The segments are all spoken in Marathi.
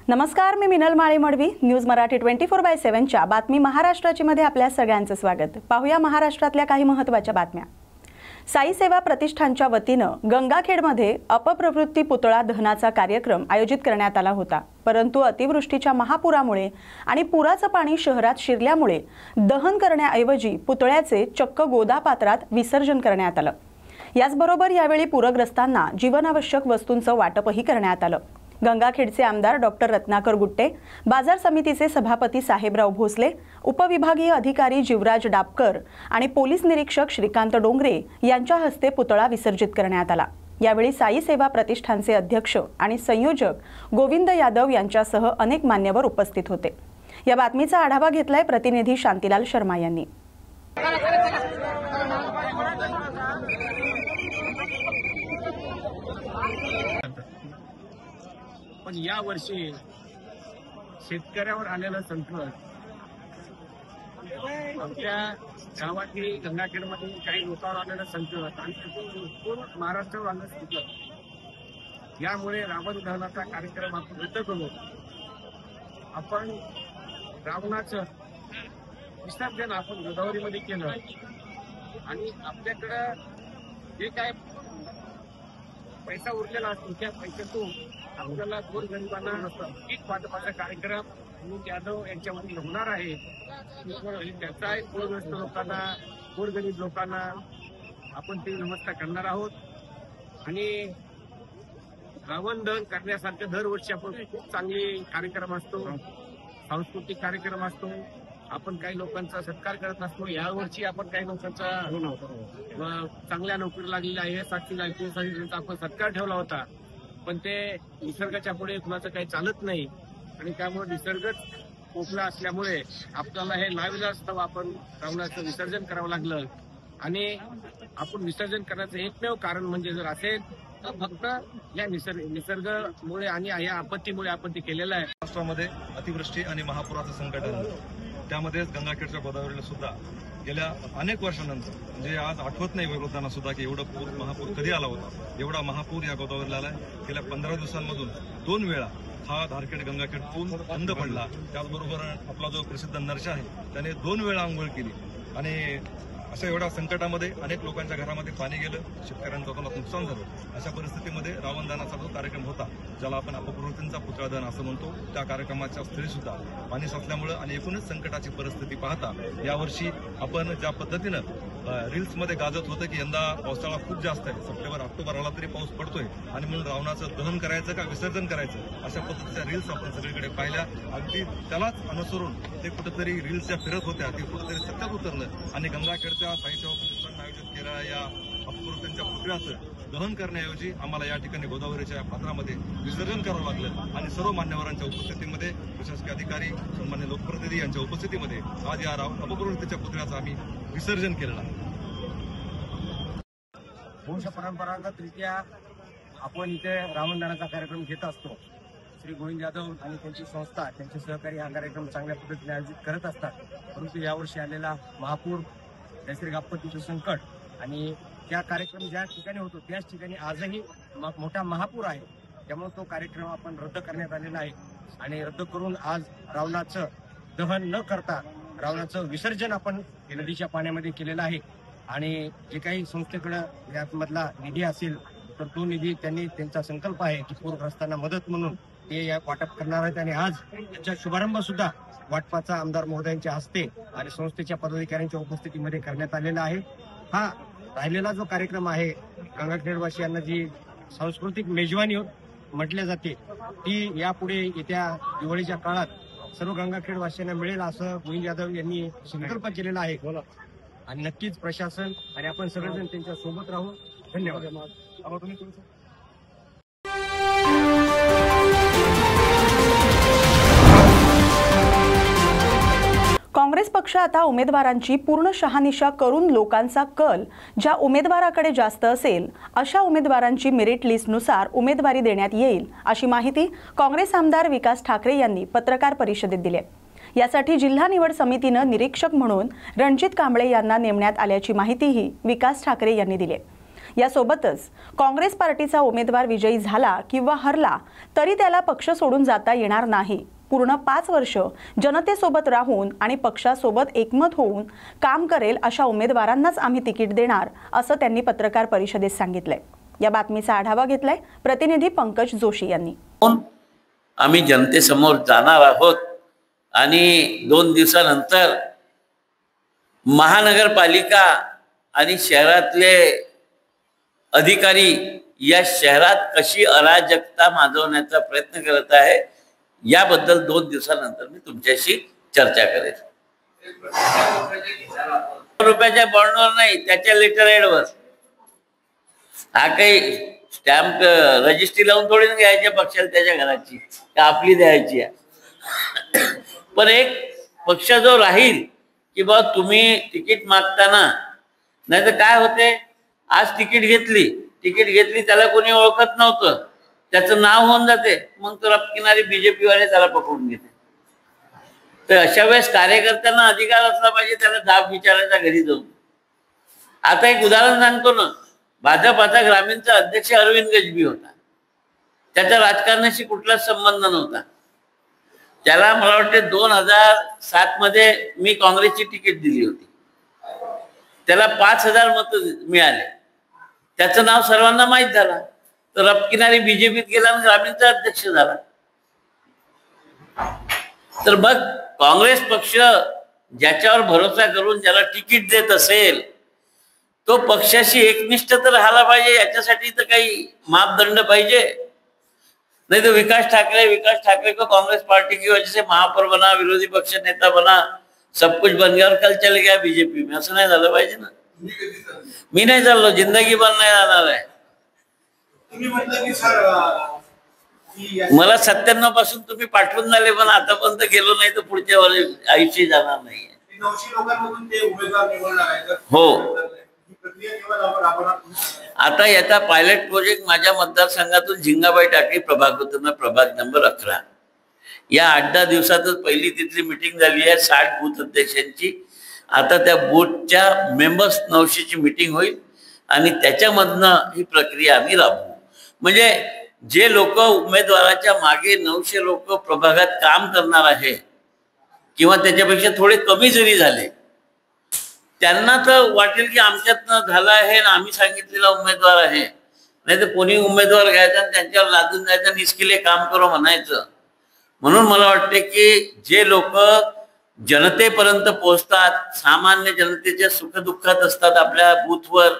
नमस्कार, मी मिनल माळी मडवी. न्यूज मराठी 24/7 च्या बातमी महाराष्ट्राची मध्ये आपल्या सगळ्यांचं स्वागत. पाहूया महाराष्ट्रातल्या काही महत्त्वाच्या बातम्या. साई सेवा प्रतिष्ठानच्या वतीनं गंगाखेडमध्ये अपप्रवृत्ती पुतळा दहनाचा कार्यक्रम आयोजित करण्यात आला होता. परंतु अतिवृष्टीच्या महापुरामुळे आणि पुराचं पाणी शहरात शिरल्यामुळे दहन करण्याऐवजी पुतळ्याचे चक्क गोदापात्रात विसर्जन करण्यात आलं. याचबरोबर यावेळी पूरग्रस्तांना जीवनावश्यक वस्तूंचं वाटपही करण्यात आलं. गंगाखेडचे आमदार डॉक्टर रत्नाकर गुट्टे, बाजार समितीचे सभापती साहेबराव भोसले, उपविभागीय अधिकारी जीवराज डापकर आणि पोलीस निरीक्षक श्रीकांत डोंगरे यांच्या हस्ते पुतळा विसर्जित करण्यात आला. यावेळी साई सेवा प्रतिष्ठानचे अध्यक्ष आणि संयोजक गोविंद यादव यांच्यासह अनेक मान्यवर उपस्थित होते. या बातमीचा आढावा घेतलाय प्रतिनिधी शांतीलाल शर्मा यांनी. पण या वर्षी शेतकऱ्यावर आलेलं संकट आमच्या गावातील गंगाखेडमध्ये काही लोकांवर आलेलं संकट आणि पूर्ण महाराष्ट्रावर आलेलं संकट, यामुळे रावण दहनाचा कार्यक्रम आपण रद्द करू. आपण रावणाचं विसर्जन आपण गोदावरीमध्ये केलं आणि आपल्याकडं जे काय पैसा उरलेला असतो त्या पैशातून आपल्याला गोरगरिबांना पीक वाटपाचा कार्यक्रम गोविंद यादव यांच्यामध्ये होणार आहे. त्याचा पूरग्रस्त लोकांना, गोरगरीब लोकांना आपण ती व्यवस्था करणार आहोत. आणि रावण दहन करण्यासारखे दरवर्षी आपण खूप चांगले कार्यक्रम असतो, सांस्कृतिक कार्यक्रम असतो, आपण काही लोकांचा सत्कार करत असतो. यावर्षी आपण काही लोकांचा चांगल्या नोकरी लागलेल्या आहे, साक्षी आपण सत्कार ठेवला होता. पण ते निसर्गाच्या पुढे कुणाचं काही चालत नाही आणि त्यामुळे निसर्गच पोकला असल्यामुळे आपल्याला हे नाविलाजास्तव आपण रावणाचं विसर्जन करावं लागलं. आणि आपण विसर्जन करण्याचं एकमेव कारण म्हणजे जर असेल तर फक्त या निसर्गामुळे आणि या आपत्तीमुळे आपण ते केलेलं आहे. महाराष्ट्रामध्ये अतिवृष्टी आणि महापुराचं संकट आलं, त्यामध्येच गंगाखेडच्या गोदावरीला सुद्धा गेल्या अनेक वर्षानंतर, म्हणजे आज आठवत नाही विरोधांना सुद्धा की एवढा महापूर कधी आला होता. एवढा महापूर या गोदावरीला आलाय. गेल्या 15 दिवसांमधून 2 वेळा हा धारखेड गंगाखेड पूल बंद पडला. त्याचबरोबर आपला जो प्रसिद्ध नरशा आहे त्याने 2 वेळा आंघोळ केली. आणि अशा एवढ्या संकटामध्ये अनेक लोकांच्या घरामध्ये पाणी गेलं, शेतकऱ्यांचं नुकसान झालं. अशा परिस्थितीमध्ये रावण दहनाचा जो कार्यक्रम होता, ज्याला आपण अपप्रवृत्तींचा पुतळा दहन असं म्हणतो, त्या कार्यक्रमाच्या स्थळी सुद्धा पाणी साचल्यामुळे आणि एकूणच संकटाची परिस्थिती पाहता यावर्षी आपण ज्या पद्धतीनं रील्समध्ये गाजत होतं की यंदा पावसाळा खूप जास्त आहे, सप्टेंबर ऑक्टोबर आला तरी पाऊस पडतोय आणि म्हणून रावणाचं दहन करायचं का विसर्जन करायचं, अशा पद्धतीच्या रील्स आपण सगळीकडे पाहिल्या. अगदी त्यालाच अनुसरून ते कुठेतरी रील्सच्या फिरत होत्या, ते कुठेतरी सत्यात उतरलं आणि गंगाखेडच्या साई सेवा प्रतिष्ठाननं आयोजित केलेल्या या अपप्रवृत्तींच्या पुतळ्याचं दहन करण्याऐवजी आम्हाला या ठिकाणी गोदावरीच्या या पात्रामध्ये विसर्जन करावं लागलं. आणि सर्व मान्यवरांच्या उपस्थितीमध्ये, प्रशासकीय अधिकारी, सन्मान्य लोकप्रतिनिधी यांच्या उपस्थितीमध्ये आज या अपप्रवृत्तीच्या पुतळ्याचं आम्ही विसर्जन केलेलं आहे. वंश परंपरागतरित्या आपण इथे रावण दहनाचा कार्यक्रम घेत असतो. श्री गोविंद यादव आणि त्यांची संस्था, त्यांचे सहकारी हा कार्यक्रम चांगल्या पद्धतीने आयोजित करत असतात. परंतु यावर्षी आलेला महापूर, नैसर्गिक आपत्तीचं संकट आणि त्या कार्यक्रम ज्या ठिकाणी होतो त्याच ठिकाणी आजही मोठा महापूर आहे. त्यामुळे तो कार्यक्रम आपण रद्द करण्यात आलेला आहे. आणि रद्द करून आज रावणाचं दहन न करता रावणाचं विसर्जन आपण नदीच्या पाण्यामध्ये केलेलं आहे. आणि जे काही संस्थेकडं यामधला निधी असेल तर तो निधी त्यांनी, त्यांचा संकल्प आहे की पूरग्रस्तांना मदत म्हणून ते या वाटप करणार आहेत. आणि आज त्याचा शुभारंभ सुद्धा वाटपाचा आमदार महोदयांच्या हस्ते आणि संस्थेच्या पदाधिकाऱ्यांच्या उपस्थितीमध्ये करण्यात आलेला आहे. हा राहिलेला जो कार्यक्रम आहे, गंगाखेडवासियांना जी सांस्कृतिक मेजवानी म्हटले जाते ती यापुढे येत्या दिवाळीच्या काळात सर्व गंगाखेडवासियांना मिळेल असं गोविंद यादव यांनी संकल्प केलेला आहे. आणि नक्कीच प्रशासन आणि आपण सगळेजण त्यांच्या सोबत राहू. धन्यवाद. काँग्रेस पक्ष आता उमेदवारांची पूर्ण शहानिशा करून लोकांचा कल ज्या उमेदवाराकडे जास्त असेल अशा उमेदवारांची मेरिट लिस्टनुसार उमेदवारी देण्यात येईल, अशी माहिती काँग्रेस आमदार विकास ठाकरे यांनी पत्रकार परिषदेत दिली. यासाठी जिल्हा निवड समितीने निरीक्षक म्हणून रणजित कांबळे यांना नेमण्यात आल्याची माहितीही विकास ठाकरे यांनी दिली. यासोबतच काँग्रेस पार्टीचा उमेदवार विजयी झाला किंवा हरला तरी त्याला पक्ष सोडून जाता येणार नाही. पूर्ण 5 वर्ष जनतेसोबत राहून आणि पक्षासोबत एकमत होऊन काम करेल अशा उमेदवारांनाच आम्ही तिकीट देणार असं त्यांनी पत्रकार परिषदेत सांगितलंय. या बातमीचा आढावा घेतलाय प्रतिनिधी पंकज जोशी यांनी. आम्ही जनतेसमोर जाणार आहोत आणि 2 दिवसानंतर महानगरपालिका आणि शहरातले अधिकारी या शहरात कशी अराजकता माजवण्याचा प्रयत्न करत आहे याबद्दल 2 दिवसानंतर मी तुमच्याशी चर्चा करेन. रुपयाच्या बॉन्डवर नाही, त्याच्या लेटर हेडवर. हा काही स्टॅम्प रजिस्ट्री लावून थोडी ना घ्यायच्या पक्षाला त्याच्या घराची का आपली द्यायची आहे. पण एक पक्ष जो राहील की बा तुम्ही तिकीट मागताना, नाही तर काय होते, आज तिकीट घेतली त्याला कोणी ओळखत नव्हतं, त्याचं नाव होऊन जाते, मग तो रपकिनारी बीजेपी वाले त्याला पकडून घेते. तर अशा वेळेस कार्यकर्त्यांना अधिकार असला पाहिजे त्याला जाब विचारायचा घरी जाऊन. आता एक उदाहरण सांगतो ना, भाजपाचा ग्रामीणचा अध्यक्ष अरविंद गजबी होता. त्याचा राजकारणाशी कुठलाच संबंध नव्हता. त्याला मला वाटते 2007 मध्ये मी काँग्रेसची तिकीट दिली होती. त्याला 5000 मतं मिळाले. त्याचं नाव सर्वांना माहीत झालं. तर रपकिनारी बीजेपीत गेला आणि ग्रामीणचा अध्यक्ष झाला. तर मग काँग्रेस पक्ष ज्याच्यावर भरोसा करून ज्याला तिकीट देत असेल तो पक्षाशी एकनिष्ठ तर राहायला पाहिजे. याच्यासाठी तर काही मापदंड पाहिजे. नहीं तो विकास ठाकरे को कांग्रेस पार्टी की वजह से महापौर बना, विरोधी पक्ष नेता बना, सब कुछ बन गया और कल चले गया बीजेपी में. असं नाही झालं पाहिजे ना. मी नाही चाललो, जिंदगी बन नाही जाणार आहे. मला 97 पासून तुम्ही पाठवून झाले, पण आतापर्यंत गेलो नाही तर पुढच्या आयुष्य जाणार नाही. हो, आता याचा पायलट प्रोजेक्ट माझ्या मतदारसंघातून झिंगाबाई टाकळी प्रभाग नंबर 11 या 8-10 दिवसातच पहिली तिथली मीटिंग झाली आहे 60 बूथ अध्यक्षांची. आता त्या बूथच्या मेंबर्स 900 ची मीटिंग होईल आणि त्याच्यामधनं ही प्रक्रिया आम्ही राबवू. म्हणजे जे लोक उमेदवाराच्या मागे 900 लोक प्रभागात काम करणार आहे किंवा त्याच्यापेक्षा थोडे कमी जरी झाले, त्यांना तर वाटेल की आमच्यातनं झाला आहे आणि आम्ही सांगितलेला उमेदवार आहे. नाही तर कोणी उमेदवार घ्यायचा आणि त्यांच्यावर लादून जायचं, निष्क्रिय काम करो म्हणायचं. म्हणून मला वाटते की जे लोक जनतेपर्यंत पोहोचतात, सामान्य जनतेच्या सुखदुःखात असतात, आपल्या बूथवर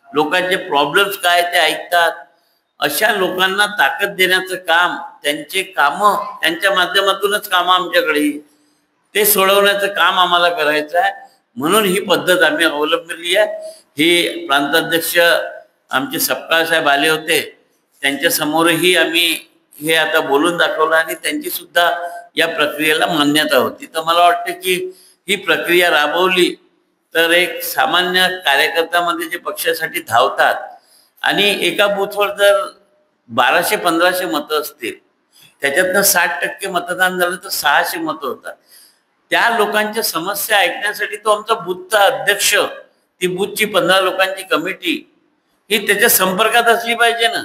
लोकांचे प्रॉब्लेम्स काय ते ऐकतात, अशा लोकांना ताकद देण्याचं काम, त्यांचे कामं त्यांच्या माध्यमातूनच कामं आमच्याकडे ते सोडवण्याचं काम आम्हाला करायचं आहे. म्हणून ही पद्धत आम्ही अवलंबली आहे. ही प्रांताध्यक्ष आमचे सपकाळ साहेब आले होते, त्यांच्या समोरही आम्ही हे आता बोलून दाखवलं आणि त्यांची सुद्धा या प्रक्रियेला मान्यता होती. तर मला वाटतं की ही प्रक्रिया राबवली तर एक सामान्य कार्यकर्त्यामध्ये जे पक्षासाठी धावतात आणि एका बूथवर जर 1200-1500 मतं असतील, त्याच्यातनं 60% मतदान झालं तर 600 मतं होतात. त्या लोकांच्या समस्या ऐकण्यासाठी तो आमचा बूथचा अध्यक्ष, ती बूथची 15 लोकांची कमिटी ही त्याच्या संपर्कात असली पाहिजे ना.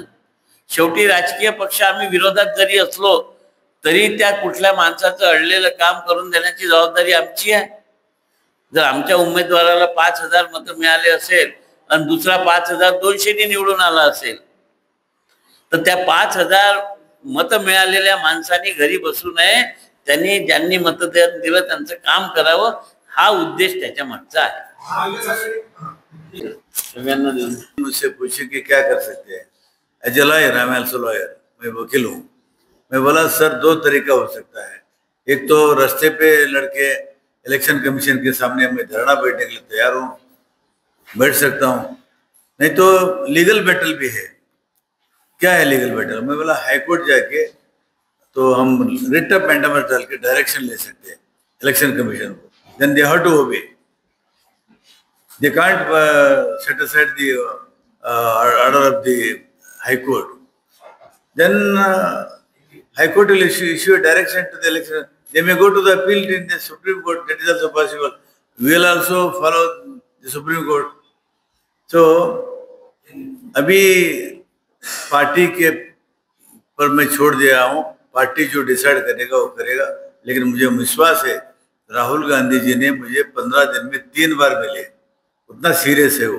शेवटी राजकीय पक्ष आम्ही विरोधात जरी असलो तरी त्या कुठल्या माणसाचं अडलेलं काम करून देण्याची जबाबदारी आमची आहे. जर आमच्या उमेदवाराला 5000 मतं मिळाले असेल आणि दुसरा 5200 निवडून आला असेल तर त्या 5000 मतं मिळालेल्या माणसांनी घरी बसू नये. त्यांनी ज्यांनी मतदान दिलं त्यांचं काम करावं, हा उद्देश त्याच्या मागचा आहे. सगळ्यांना मुझसे पूछे कि क्या कर सकते हैं. As a lawyer, I am also lawyer, मैं वकील हूँ. मैं बोला सर 2 तरीका हो सकता है. एक तो रास्ते पे लड़के इलेक्शन कमीशन के सामने मैं धरना बैठने के लिए तैयार हूँ, बैठ सकता हूँ. नहीं तो लीगल बैटल भी है. क्या है लीगल बैटल? मैं बोला हाईकोर्ट जाके तो हम रिट ऑफ मैंडेमस डाल के डायरेक्शन ले सकते हैं इलेक्शन कमीशन को. Then they have to obey. They can't set aside the order of the high court. Then high court will issue a direction to the election. They may go to the appeal in the Supreme Court. That is also possible. We will also follow the Supreme Court. So अभी पार्टी के पर मैं छोड़ दिया हूँ, पार्टी जो डिसाइड करेगा वो करेगा, लेकिन मुझे विश्वास है राहुल गांधी जी ने मुझे 15 दिन में 3 बार मिले, उतना सीरियस है वो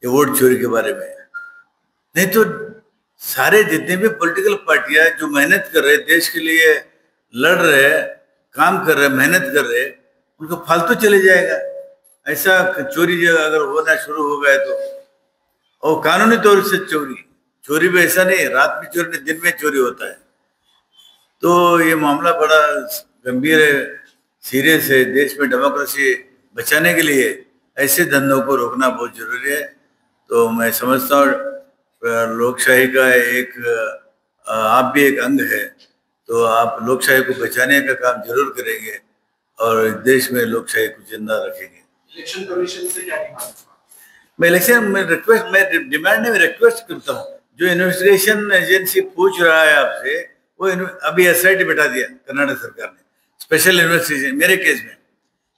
ये वोट चोरी के बारे में। नहीं तो सारे जितने भी पॉलिटिकल पार्टियां जो मेहनत कर रहे, देश के लिए लड़ रहे, काम कर रहे, मेहनत कर रहे, उनको फालतू चले जाएगा। ऐसा चोरी जो अगर होना शुरू हो गया तो, और कानूनी तौर से चोरी भी ऐसा नहीं, रात में चोरी नहीं, दिन में चोरी होता है। तो ये मामला बड़ा गंभीर है, सीरियस है। देश में डेमोक्रेसी बचाने के लिए ऐसे धंधों को रोकना बहुत जरूरी है। तो मैं समझता हूँ लोकशाही का एक आप भी एक अंग है, तो आप लोकशाही को बचाने का काम जरूर करेंगे और देश में लोकशाही को जिंदा रखेंगे। इलेक्शन कमीशन से क्या डिमांड? मैं डिमांड नहीं, रिक्वेस्ट करता हूँ। जो इन्वेस्टिगेशन एजेंसी पूछ रहा है आपसे, वो अभी एसआईटी बैठा दिया कर्नाटक सरकार ने, स्पेशल इन्वेस्टिगेशन, मेरे केस में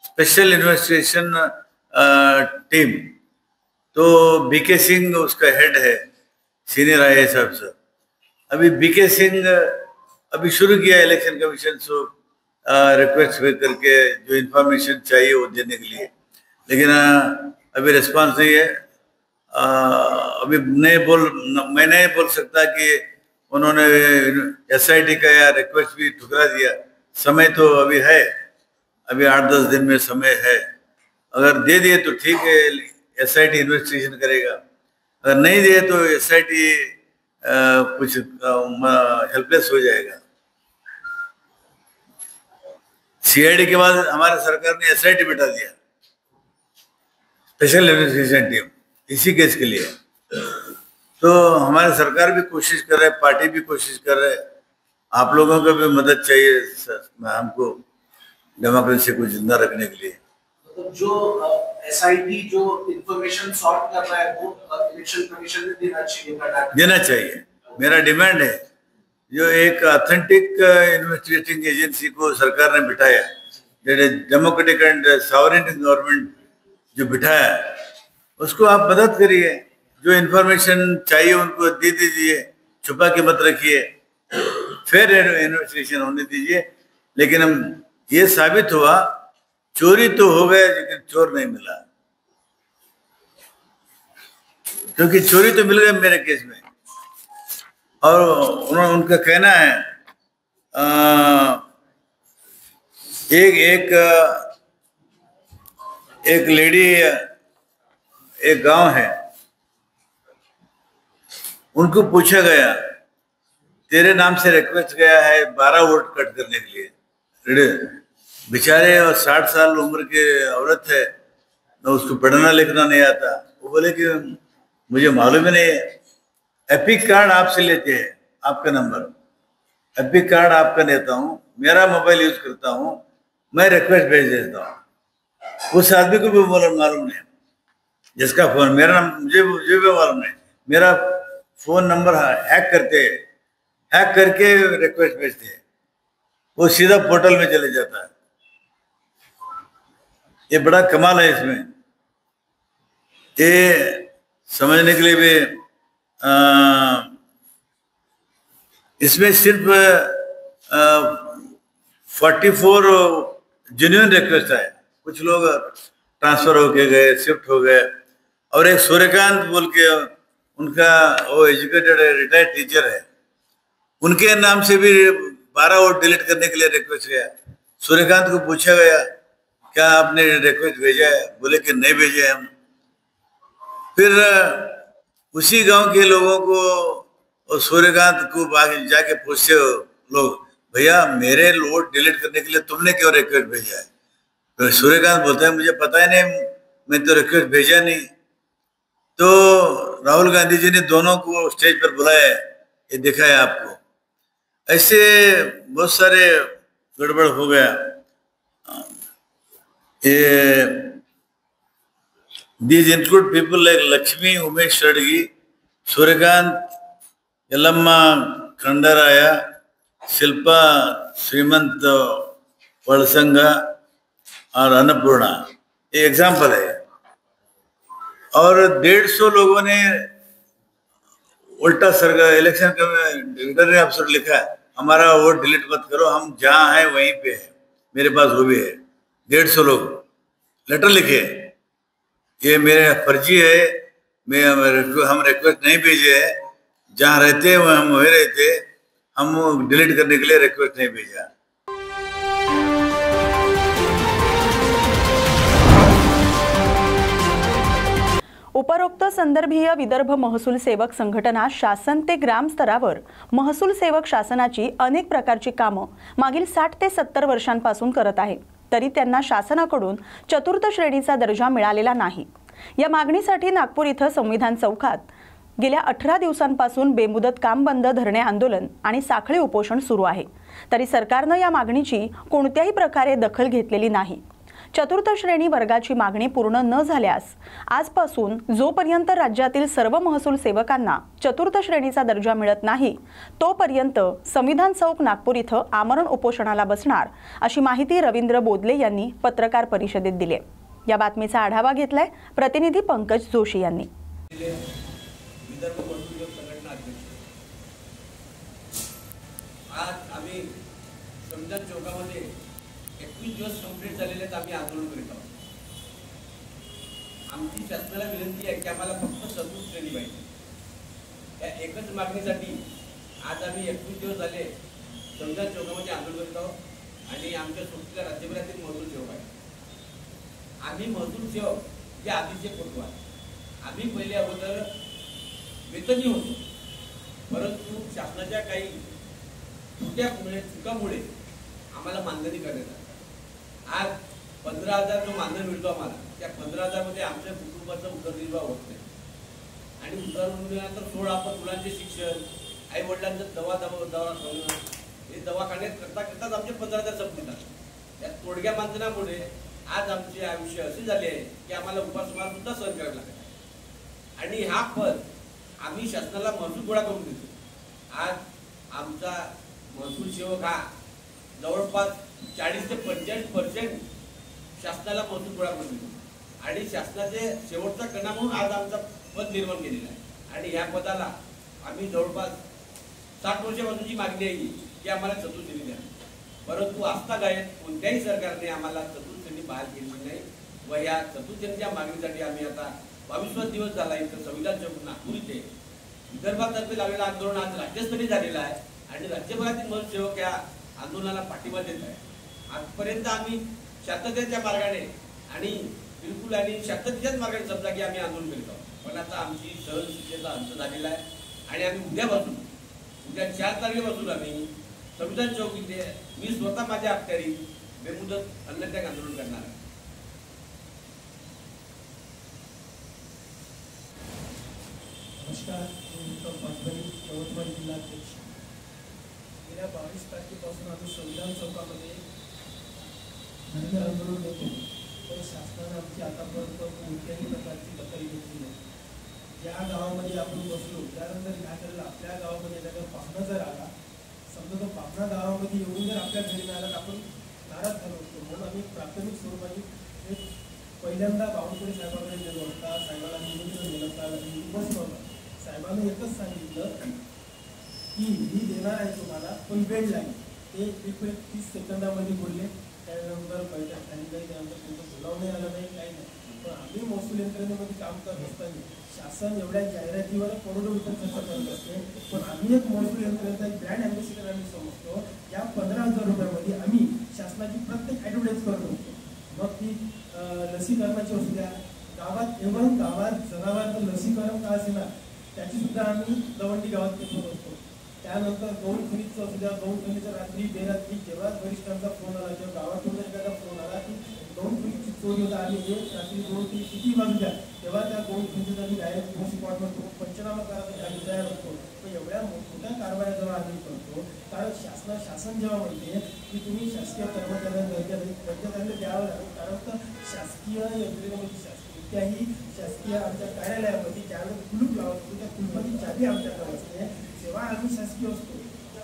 स्पेशल इन्वेस्टिगेशन टीम। तो बीके सिंह उसका हेड है, सीनियर IAS अफसर। अभी बीके सिंह अभी शुरू किया इलेक्शन कमीशन से रिक्वेस्ट करके जो इन्फॉर्मेशन चाहिए वो देने के लिए, लेकिन अभी रिस्पांस नहीं है। अभी मैं नहीं बोल सकता कि उन्होंने SIT का या रिक्वेस्ट भी ठुकरा दिया। समय तो अभी है, अभी 8-10 दिन में समय है। अगर दे दिए तो ठीक है, SIT इन्वेस्टिगेशन करेगा। अगर नहीं दिए तो SIT कुछ हेल्पलेस हो जाएगा। CID के बाद हमारे सरकार ने SIT बिठा दिया, स्पेशल इन्वेस्टिगेशन टीम, इसी केस के लिए। तो हमारी सरकार भी कोशिश कर रहे, पार्टी भी कोशिश कर रहे, आप लोगों को भी मदद चाहिए हमको डेमोक्रेसी को जिंदा रखने के लिए। तो जो SIT जो इंफॉर्मेशन सॉर्ट कर रहा है वो इलेक्शन कमीशन ने देना चाहिए। मेरा डिमांड है, जो एक ऑथेंटिक इन्वेस्टिगेटिंग एजेंसी को सरकार ने बिठाया, डेमोक्रेटिक एंड सॉवरेन गवर्नमेंट जो बिठाया, उसको आप मदद करिए। जो इन्फॉर्मेशन चाहिए उनको दे दीजिए, छुपा के मत रखिए, फिर इन्वेस्टिगेशन होने दीजिए। लेकिन हम ये साबित हुआ चोरी तो हो गया लेकिन चोर नहीं मिला, क्योंकि चोरी तो मिल गया मेरे केस में। और उनका कहना है एक लेडी, एक गांव है, उनको पूछा गया तेरे नाम से रिक्वेस्ट गया है 12 वोट कट करने के लिए। बेचारे और 60 साल उम्र के औरत है, न उसको पढ़ना लिखना नहीं आता। वो बोले कि मुझे मालूम ही नहीं है। एपिक कार्ड आपसे लेते हैं, आपका नंबर, एपिक कार्ड आपका लेता हूँ, मेरा मोबाइल यूज करता हूँ, मैं रिक्वेस्ट भेज देता हूँ। उस आदमी को भी मालूम नहीं, जिसका फोन मेरा, मुझे भी मालूम नहीं, मेरा फोन नंबर हैक करके रिक्वेस्ट भेजते हैं, वो सीधा पोर्टल में चले जाता है। ये बड़ा कमाल है इसमें। ये समझने के लिए भी इसमें सिर्फ 44 जेन्युइन रिक्वेस्ट है। कुछ लोग ट्रांसफर होके गए, शिफ्ट हो गए। और एक सूर्यकांत बोल के, उनका वो एजुकेटेड रिटायर्ड टीचर है, उनके नाम से भी 12 वोट डिलीट करने के लिए रिक्वेस्ट गया। सूर्यकांत को पूछा गया क्या आपने रिक्वेस्ट भेजा है, बोले कि नहीं भेजे हम। फिर उसी गांव के लोगों को और सूर्यकांत को जाके पूछते हो लोग, भैया मेरे वोट डिलीट करने के लिए तुमने क्यों रिक्वेस्ट भेजा है? तो सूर्यकांत बोलता है मुझे पता ही नहीं, मैं तो रिक्वेस्ट भेजा नहीं। तो राहुल गांधी जी ने दोनों को स्टेज पर बुलाया है, ये दिखा है आपको। ऐसे बहुत सारे गड़बड़ हो गया। ये these include people like Lakshmi Umesh Shadgi, Suryakant, Yellamma Khanderaya, Shilpa श्रीमंत वड़संगा और अन्नपूर्णा। ये एग्जाम्पल है। और 150 लोगों ने उल्टा सरकार इलेक्शन कमीशन ने अफसर लिखा है हमारा वोट डिलीट मत करो, हम जहाँ हैं वहीं पे है, मेरे पास वो भी है, 150 लोग लेटर लिखे, ये मेरे फर्जी है, हम रिक्वेस्ट नहीं भेजे है, जहाँ रहते हैं हम वहीं रहते, हम डिलीट करने के लिए रिक्वेस्ट नहीं भेजा। उपरोक्त संदर्भीय विदर्भ महसूल सेवक संघटना शासन ते ग्राम स्तरावर महसूल सेवक शासनाची अनेक प्रकारची कामं मागील 60 ते 70 वर्षांपासून करत आहे, तरी त्यांना शासनाकडून चतुर्थ श्रेणीचा दर्जा मिळालेला नाही। या मागणीसाठी नागपूर इथं संविधान चौकात गेल्या 18 दिवसांपासून बेमुदत काम बंद धरणे आंदोलन आणि साखळी उपोषण सुरू आहे, तरी सरकारनं या मागणीची कोणत्याही प्रकारे दखल घेतलेली नाही। चतुर्थ श्रेणी वर्गाची मागणी पूर्ण न झाल्यास आजपासून जोपर्यंत राज्यातील सर्व महसूल सेवकांना चतुर्थ श्रेणीचा दर्जा मिळत नाही तोपर्यंत संविधान चौक नागपूर इथं आमरण उपोषणाला बसणार, अशी माहिती रवींद्र बोदले यांनी पत्रकार परिषदेत दिली। या बातमीचा आढावा घेतलाय प्रतिनिधी पंकज जोशी यांनी। विदर्भ महसूल संघटना अध्यक्ष आज आम्ही संविधान चौकामध्ये 21 दिवस कंप्लीट झालेले आहेत, आम्ही आंदोलन करीत आहोत। आमची शासनाला विनंती आहे की आम्हाला फक्त चतुर्थ श्रेणी पाहिजे, या एकच मागणीसाठी आज आम्ही 21 दिवस झाले संविधान चौकामध्ये आंदोलन करीत आहोत आणि आमच्या सोबतीला राज्यभरातील महसूल सेवक आहे। आम्ही महसूल सेवक जे आधीचे कुटुंब आहे, आम्ही पहिले अगोदर वेतनी होतो, परंतु शासनाच्या काही चुकामुळे आम्हाला मानधनी करण्यात आली। आज 15,000 जो मानधन मिळतो आम्हाला, त्या 15,000 मध्ये आमच्या कुटुंबाचा उदरनिर्वाह होत नाही आणि उदरनिर्वाहानंतर 16 मुलांचे शिक्षण, आई वडिलांचं दवाखाना हे दवाखान्यात करताच आमचे 15,000 संपतात। या तोडग्या मानधनामुळे आज आमचे आयुष्य असे झाले आहे की आम्हाला उपासमार सुद्धा सहन करावे लागते आणि हा पद आम्ही शासनाला महसूल गोळा करून देतो। आज आमचा महसूल सेवक हा जवळपास 40 ते 45% शासनाला महसूल गोळा करून देतो आणि शासनाचे शेवटचा कणा म्हणून आज आमचा पद निर्माण केलेला आहे आणि या पदाला आम्ही जवळपास 60 वर्षापासूनची मागणी आहे की आम्हाला चतुर्थ श्रेणी द्या, परंतु आजतागायत कोणत्याही सरकारने आम्हाला चतुर्थ श्रेणी बहाल केली नाही व या चतुर्थ श्रेणीच्या मागणीसाठी आम्ही आता 22 दिवस झाला इथं संविधान चौक नागपूर इथे विदर्भातर्फे लावलेलं आंदोलन आज राज्यस्तरीय झालेलं आहे आणि राज्यभरातील महसूल सेवक या आंदोलनाला पाठिंबा देत आहे। आजपर्यंत आम्ही शांततेच्या मार्गाने आणि बिलकुल आणि शांततेच्याच मार्गाने समजा की आम्ही आंदोलन करीत आहोत, पण आता आमची सहनशीलतेचा अंत झालेला आहे आणि आम्ही उद्या 4 तारखेपासून आम्ही संविधान चौक इथे मी स्वतः माझ्या अखत्यारी बेमुदत अन्नत्याग आंदोलन करणार आहे। नमस्कार, मी उत्तम पाटबळी, यवतमाळ जिल्हाध्यक्ष। गेल्या 22 तारखेपासून आम्ही संविधान चौकामध्ये धरणे आंदोलन देतो, पण शासनाने आमची आतापर्यंत कोणत्याही प्रकारची दखल घेतली नाही। ज्या गावामध्ये आपण बसलो त्यानंतर काय झालं, आपल्या गावामध्ये जर पाहुणा जर आला, समजा तो पाहुणा गावामध्ये येऊन जर आपल्या घरी आला तर आपण नाराज झालो असतो, म्हणून आम्ही प्राथमिक स्वरूपाने पहिल्यांदा बावनकुळे साहेबांकडे गेलो होता, साहेबांना निमंत्रण दिलं होतं, बसलो होता। साहेबांनी एकच सांगितलं की मी देणार आहे तुम्हाला, पण वेळ लागेल। ते 30 सेकंदामध्ये बोलले, त्यानंतर बैठक झाली नाही, त्यानंतर त्यांचं बोलावणे आलं नाही, काही नाही। पण आम्ही महसूल यंत्रणेमध्ये काम करत असताना शासन एवढ्या जाहिरातीवर करोडो रुपये खर्च करत असते, पण आम्ही एक महसूल यंत्रणेचा एक ब्रँड अँबॅसिडर आम्ही समजतो। या 15,000 रुपयामध्ये आम्ही शासनाची प्रत्येक ॲडव्हर्टाईज करत होतो, मग ती लसीकरणाची असू द्या, गावात एवढं गावात जनावरांचं लसीकरण का असेल त्याची सुद्धा आम्ही दवंडी गावात घेत असतो। त्यानंतर गौण खनिजचं असू द्या, गौण खनिजचं रात्री बेरात्री जेव्हा वरिष्ठांचा फोन आला किंवा गावातून एखादा फोन आला की गौण खनिजची चोरी होता आणि एक रात्री 2-3 किती वाजू द्या, तेव्हा त्या गौण खनिजचा आम्ही डायरेक्ट स्पॉटवर पंचनामा करायला आम्ही तयार होतो। पण एवढ्या मोठ्या कारवाया जेव्हा आम्ही करतो, कारण शासन जेव्हा म्हणते की तुम्ही शासकीय कर्मचाऱ्यांना दर्जा द्यावं लागेल, कारण शासकीय यंत्रणेमध्ये कोणत्याही शासकीय आमच्या कार्यालयामध्ये ज्यावेळेस कुलूप लावतो त्या कुलपाची चाबी आमच्याकडे असते, जेव्हा आम्ही शासकीय असतो,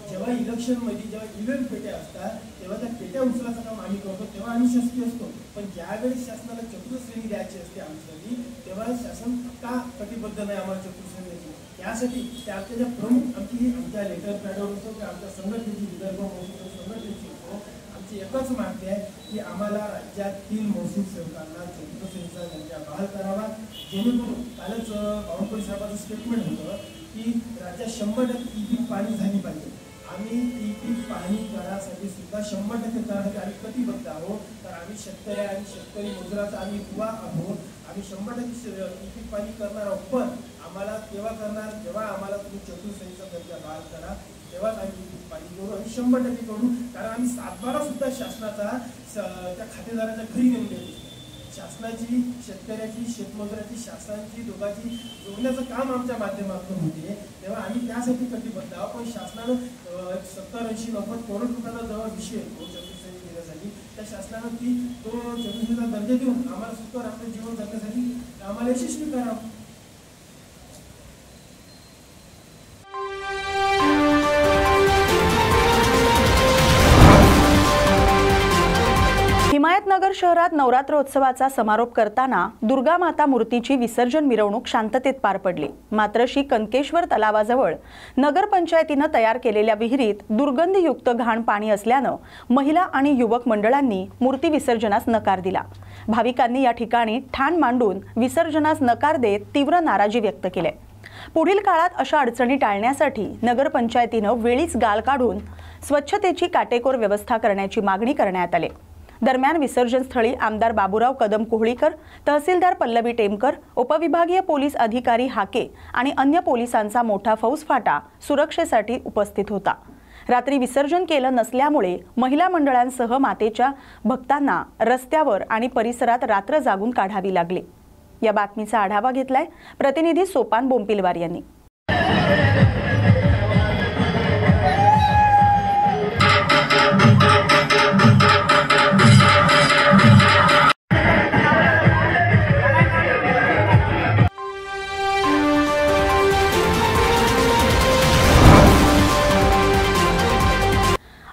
जेव्हा जेव्हा इलेक्शनमध्ये जेव्हा इव्हेंट पेट्या असतात तेव्हा त्या पेट्या उचलायचं काम आम्ही करतो, तेव्हा आम्ही शासकीय असतो. पण ज्यावेळेस शासनाला चतुर्श्रेणी द्यायची असते आमच्यासाठी, तेव्हा शासन का कटिबद्ध नाही आम्हाला चतुर्श्रेणी द्यायची. त्यासाठी त्याच्या प्रमुख आमच्या लेटर पॅडवर होतो की आमच्या संघटनेची विदर्भ महसूल संघटनेची होतो, आमची एकच मागणी आहे की आम्हाला राज्यातील महसूल सेवकांना चतुर्श्रेणीचा दर्जा बहाल करावा, जेणेकरून कालच बावनकुळे साहेबांचं स्टेटमेंट होतं की राज्यात 100% ई-पीक पाणी झाली पाहिजे. आम्ही ई-पीक पाणी करासाठी सुद्धा 100% करण्यासाठी आम्ही कटिबद्ध आहोत. तर आम्ही शेतकरी आणि शेतकरी मजुराचा आम्ही दुवा आहोत. आम्ही 100% ई-पीक पाणी करणार आहोत. पण आम्हाला तेव्हा करणार जेव्हा आम्हाला तुम्ही चतुर्श्रेणीचा दर्जा बहाल करा, तेव्हाच आम्ही ई-पीक पाणी करू आणि 100% करू. कारण आम्ही 7/12 सुद्धा शासनाचा त्या खातेदाराच्या घरी नेऊन देतो. शासनाची, शेतकऱ्याची, शेतमजुराची, शासनाची दोघांची जोडण्याचं काम आमच्या माध्यमातून होते, तेव्हा आम्ही त्यासाठी कटिबद्ध आहोत. पण शासनानं 70-80-90 करोड रुपयाचा जेव्हा विषय येतो चतुर्श्रेणी देण्यासाठी, त्या शासनानं तो चतुर्श्रेणीचा दर्जा देऊन आम्हाला सुखकर आपलं जीवन जगण्यासाठी आम्हाला यशस्वी करावं. हिमायतनगर शहरात नवरात्रोत्सवाचा समारोप करताना दुर्गा माता मूर्तीची विसर्जन मिरवणूक शांततेत पार पडली. मात्र श्री कनकेश्वर तलावाजवळ नगरपंचायतीनं तयार केलेल्या विहिरीत दुर्गंधीयुक्त घाण पाणी असल्यानं महिला आणि युवक मंडळांनी मूर्ती विसर्जनास नकार दिला. भाविकांनी या ठिकाणी ठाण मांडून विसर्जनास नकार देत तीव्र नाराजी व्यक्त केली. पुढील काळात अशा अडचणी टाळण्यासाठी नगरपंचायतीनं वेळीच गाळ काढून स्वच्छतेची काटेकोर व्यवस्था करण्याची मागणी करण्यात आली. दरम्यान विसर्जन स्थळी आमदार बाबूराव कदम कोहळीकर, तहसीलदार पल्लवी टेमकर, उपविभागीय पोलीस अधिकारी हाके आणि अन्य पोलिसांचा मोठा फौजफाटा सुरक्षेसाठी उपस्थित होता. रात्री विसर्जन केलं नसल्यामुळे महिला मंडळांसह मातेच्या भक्तांना रस्त्यावर आणि परिसरात रात्र जागून काढावी लागली. या बातमीचा आढावा घेतलाय प्रतिनिधी सोपान बोंपिलवार यांनी.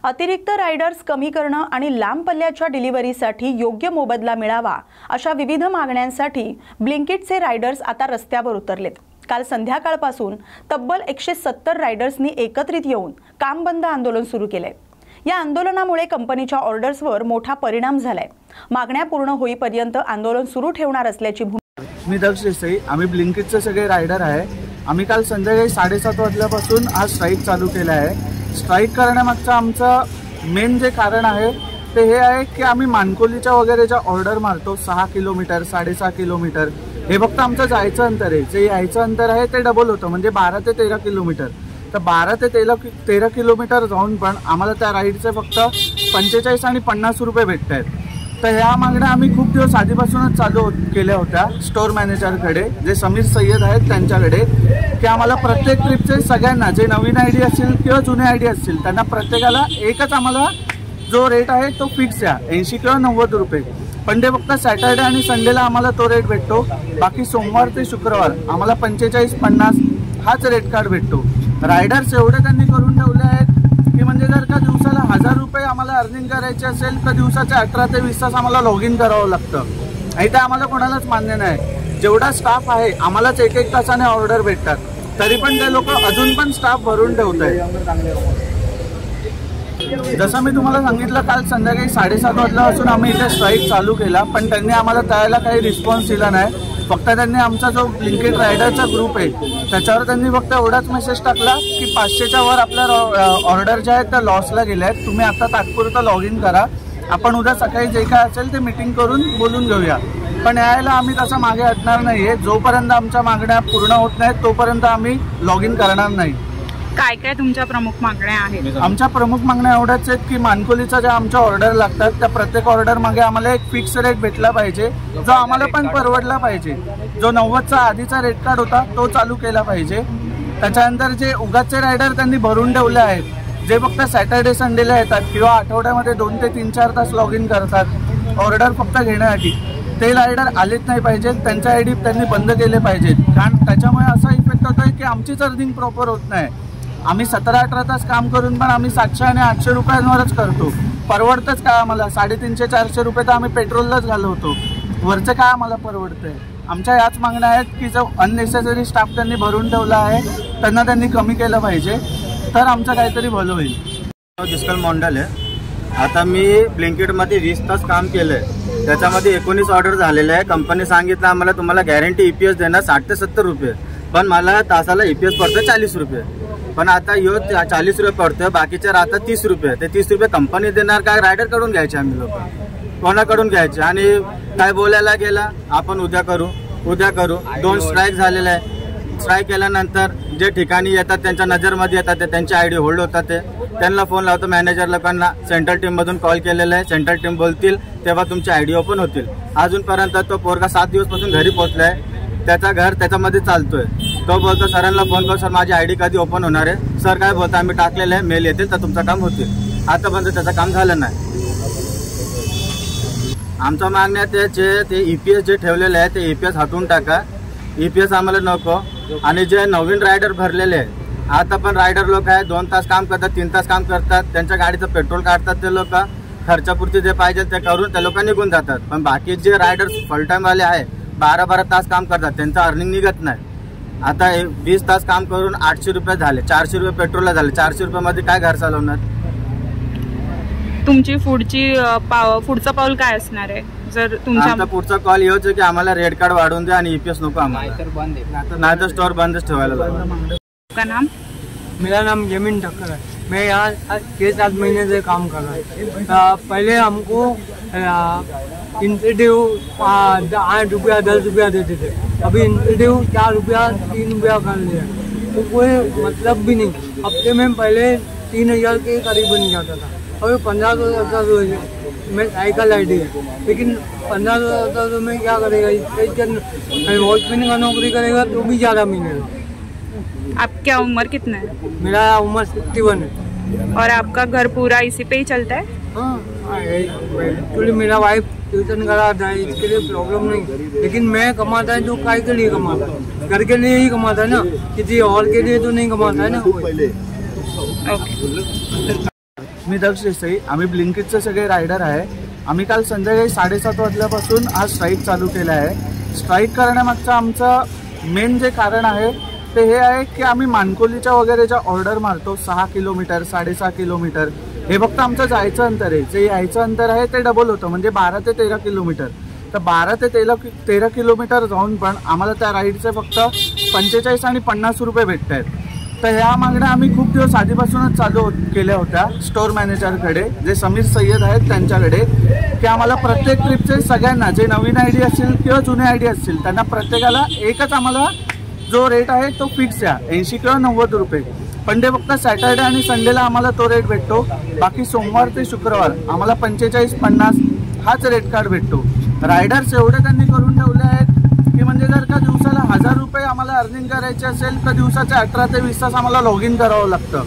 अतिरिक्त रायडर्स कमी करणं आणि लांब पल्ल्याच्या डिलिव्हरीसाठी योग्य मोबदला मिळावा अशा विविध मागण्यांसाठी ब्लिंकिटचे रायडर्स आता रस्त्यावर उतरलेत. काल संध्याकाळपासून तब्बल 170 रायडर्सनी एकत्रित येऊन काम बंद आंदोलन सुरू केलंय. या आंदोलनामुळे कंपनीच्या ऑर्डर्सवर मोठा परिणाम झालाय. मागण्या पूर्ण होईपर्यंत आंदोलन सुरू ठेवणार असल्याची भूमिका. मी दक्ष देसाई, आम्ही ब्लिंकिटचे सगळे रायडर आहे. आम्ही काल संध्याकाळी 7:30 वाजल्यापासून आज स्ट्राईक चालू केला आहे. स्ट्राईक करण्यामागचं आमचं मेन जे कारण आहे ते हे आहे की आम्ही मानकोलीच्या वगैरे ज्या ऑर्डर मारतो 6 किलोमीटर 6.5 किलोमीटर, हे फक्त आमचं जायचं अंतर आहे. जे यायचं अंतर आहे ते डबल होतं, म्हणजे 12 ते 13 किलोमीटर. तर 12 ते 13 किलोमीटर जाऊन पण आम्हाला त्या राईडचे फक्त 45 आणि 50 रुपये भेटत आहेत. तर ह्या मागण्या आम्ही खूप दिवस आधीपासूनच चालू केल्या होत्या स्टोअर मॅनेजरकडे, जे समीर सय्यद आहेत त्यांच्याकडे, की आम्हाला प्रत्येक ट्रिपचे सगळ्यांना जे नवीन आयडी असतील किंवा जुने आयडी असतील त्यांना प्रत्येकाला एकच आम्हाला जो रेट आहे तो फिक्स आहे 80 किंवा 90 रुपये. पण ते फक्त सॅटर्डे आणि संडेला आम्हाला तो रेट भेटतो. बाकी सोमवार ते शुक्रवार आम्हाला 45-50 हाच रेट कार्ड भेटतो. रायडर्स एवढे त्यांनी करून ठेवले आहेत की म्हणजे जर का दिवसाला 1000 रुपये आम्हाला अर्निंग करायचे असेल तर दिवसाचे 18 ते 20 तास आम्हाला लॉग इन करावं लागतं. आणि ते आम्हाला कोणालाच मान्य नाही. जेवढा स्टाफ आहे आम्हालाच 1-1 तासाने ऑर्डर भेटतात, तरी पण ते लोक अजून पण स्टाफ भरून ठेवत आहेत. जसं मी तुम्हाला सांगितलं, काल संध्याकाळी 7:30 वाजल्यापासून आम्ही इथे स्ट्राईक चालू केला, पण त्यांनी आम्हाला त्यावेळेला काही रिस्पॉन्स दिला नाही. फक्त त्यांनी आमचा जो ब्लिंकिट रायडरचा ग्रुप आहे त्याच्यावर त्यांनी फक्त एवढाच मेसेज टाकला की 500च्या वर आपल्या ऑर्डर ज्या आहेत त्या लॉसला गेल्या आहेत, तुम्ही आता तात्पुरतं लॉग इन करा, आपण उद्या सकाळी जे काय असेल ते मीटिंग करून बोलून घेऊया. पण यायला आम्ही तसं मागे हटणार नाही आहे. जोपर्यंत आमच्या मागण्या पूर्ण होत नाहीत तोपर्यंत आम्ही लॉग इन करणार नाही. काय काय तुमच्या प्रमुख मागण्या आहेत? आमच्या प्रमुख मागण्या एवढ्याच आहेत की मानकोलीच्या ज्या आमच्या ऑर्डर लागतात त्या प्रत्येक ऑर्डर मागे आम्हाला एक फिक्स रेट भेटला पाहिजे, जो आम्हाला पण परवडला पाहिजे. जो 90चा आधीचा रेट कार्ड होता तो चालू केला पाहिजे. त्याच्यानंतर जे उगाचचे रायडर त्यांनी भरून ठेवले आहेत, जे फक्त सॅटर्डे संडेला येतात किंवा आठवड्यामध्ये 2 ते 3-4 तास लॉग इन करतात ऑर्डर फक्त घेण्यासाठी, ते रायडर आलेच नाही पाहिजेत. त्यांच्या आयडी त्यांनी बंद केले पाहिजेत. कारण त्याच्यामुळे असा इफेक्ट होतोय की आमचीच अर्निंग प्रॉपर होत नाही. आम्ही 17-18 तास काम करून पण आम्ही 700 आणि 800 रुपयांवरच करतो. परवडतंच काय आम्हाला? 350-400 रुपये तर आम्ही पेट्रोललाच घालवतो. वरचं काय आम्हाला परवडतंय? आमच्या याच मागण्या आहेत की जो अननेसेसरी स्टाफ त्यांनी भरून ठेवला आहे त्यांना त्यांनी कमी केलं पाहिजे, तर आमचं काहीतरी भलं होईल. जिस्कल मोंडल आहे. आता मी ब्लिंकिटमध्ये 20 तास काम केलं आहे. त्याच्यामध्ये 19 ऑर्डर झालेले आहे. कंपनी सांगितलं आम्हाला तुम्हाला गॅरंटी EPS देणार 60 ते 70 रुपये, पण मला तासाला EPS पडतं 40 रुपये. पण आता यो 40 रुपये पडतं, बाकीचे राहतात 30 रुपये. ते 30 रुपये कंपनी देणार काय? रायडरकडून घ्यायचे आम्ही लोक, कोणाकडून घ्यायचे? आणि काय बोलायला गेला आपण उद्या करू 2 स्ट्राईक झालेले आहे. स्ट्राईक केल्यानंतर जे ठिकाणी येतात त्यांच्या नजरमध्ये येतात ते त्यांची ID होल्ड होतात. ते त्यांना फोन लावतो मॅनेजर लोकांना. सेंट्रल टीममधून कॉल केलेला आहे. सेंट्रल टीम बोलतील तेव्हा तुमची ID ओपन होतील. अजूनपर्यंत तो पोरगा 7 दिवसपासून घरी पोहोचलाय. त्याचा घर त्याच्यामध्ये चालतोय. तो बोलतो सरांना फोन करू, सर माझी ID कधी ओपन होणार आहे? सर काय बोलतो आम्ही टाकलेलं आहे, मेल येतील तर तुमचं काम होतील. आतापर्यंत त्याचं काम झालं नाही. आमचं मागण्या ते EPS जे ठेवलेले आहे ते EPS हटवून टाका. EPS आम्हाला नको. आणि जे नवीन रायडर भरलेले आहे, आता पण रायडर लोक आहे 2 तास काम करतात, 3 तास काम करतात, त्यांच्या गाडीचं पेट्रोल काढतात. ते लोक खर्चापुरती जे पाहिजे ते करून ते लोक निघून जातात. पण बाकी जे रायडर्स फुल टाईमवाले आहे 12-12 तास काम करतात, त्यांचं अर्निंग निघत नाही. आता 20 तास काम करून 800 रुपये झाले, 400 रुपये पेट्रोलला झाले. 400 रुपयामध्ये काय घर चालवणार? तुमची पुढचं पाऊल काय असणार आहे? जर तुमचा पुढचा कॉल येऊच की आम्हाला रेड कार्ड वाढवून द्या आणि EPS नको आम्हाला, नाही तर स्टोर बंदच ठेवायला लागेल. का नाम? मेरा नाम जमीन ठक्कर है. मैं यहाँ 6-7 महीने से काम कर रहा हूँ. पहले हमको इंसेंटिव 8 रुपया 10 रुपया देते थे. अभी इंसेंटिव 4 रुपया 3 रुपया कर लिया, तो कोई मतलब भी नहीं. हफ्ते में पहले 3000 के करीब बन जाता था. अभी 1500 में साइकिल ID है, लेकिन 1500 में क्या करेगा? वॉचमैन का नौकरी करेगा तो भी ज़्यादा मिलेगा. आपकी उम्र कितना है? मेरा उम्र 61 है. और आपका घर पूरा इसी पे ही चलता है? हाँ, एक्चुअली मेरा वाइफ ट्यूशन कराता है, इसके लिए प्रॉब्लम नहीं. लेकिन मैं कमाता है तो काय के लिए कमाता है? घर के लिए ही कमाता है ना, किसी और के लिए तो नहीं कमाता है ना. मी दक्ष देसाई. आम्ही ब्लिंकिटचे सगळे रायडर आहे. आम्ही काल संध्याकाळी 7:30 वाजल्यापासून आज स्ट्राईक चालू केला आहे. स्ट्राईक करण्यामागचं आमचं मेन जे कारण आहे ते हे आहे की आम्ही मानकोलीच्या वगैरे ज्या ऑर्डर मारतो 6 किलोमीटर 6.5 किलोमीटर, हे फक्त आमचं जायचं अंतर आहे. जे यायचं अंतर आहे ते डबल होतं, म्हणजे 12 ते 13 किलोमीटर. तर 12 ते 13 किलोमीटर जाऊन पण आम्हाला त्या राईडचे फक्त 45 आणि 50 रुपये भेटत आहेत. तर ह्या मागण्या आम्ही खूप दिवस आधीपासूनच चालू केल्या होत्या स्टोअर मॅनेजरकडे, जे समीर सय्यद आहेत त्यांच्याकडे, की आम्हाला प्रत्येक ट्रिपचे सगळ्यांना जे नवीन ID असतील किंवा जुने ID असतील त्यांना प्रत्येकाला एकच आम्हाला जो रेट आहे तो फिक्स आहे 80 किंवा 90 रुपये. पण ते फक्त सॅटर्डे आणि संडेला आम्हाला तो रेट भेटतो. बाकी सोमवार ते शुक्रवार आम्हाला 45-50 हाच रेट कार्ड भेटतो. रायडर्स एवढे त्यांनी करून ठेवले आहेत की म्हणजे जर का दिवसाला 1000 रुपये आम्हाला अर्निंग करायचे असेल तर दिवसाचे 18 ते 20 तास आम्हाला लॉग इन करावं लागतं.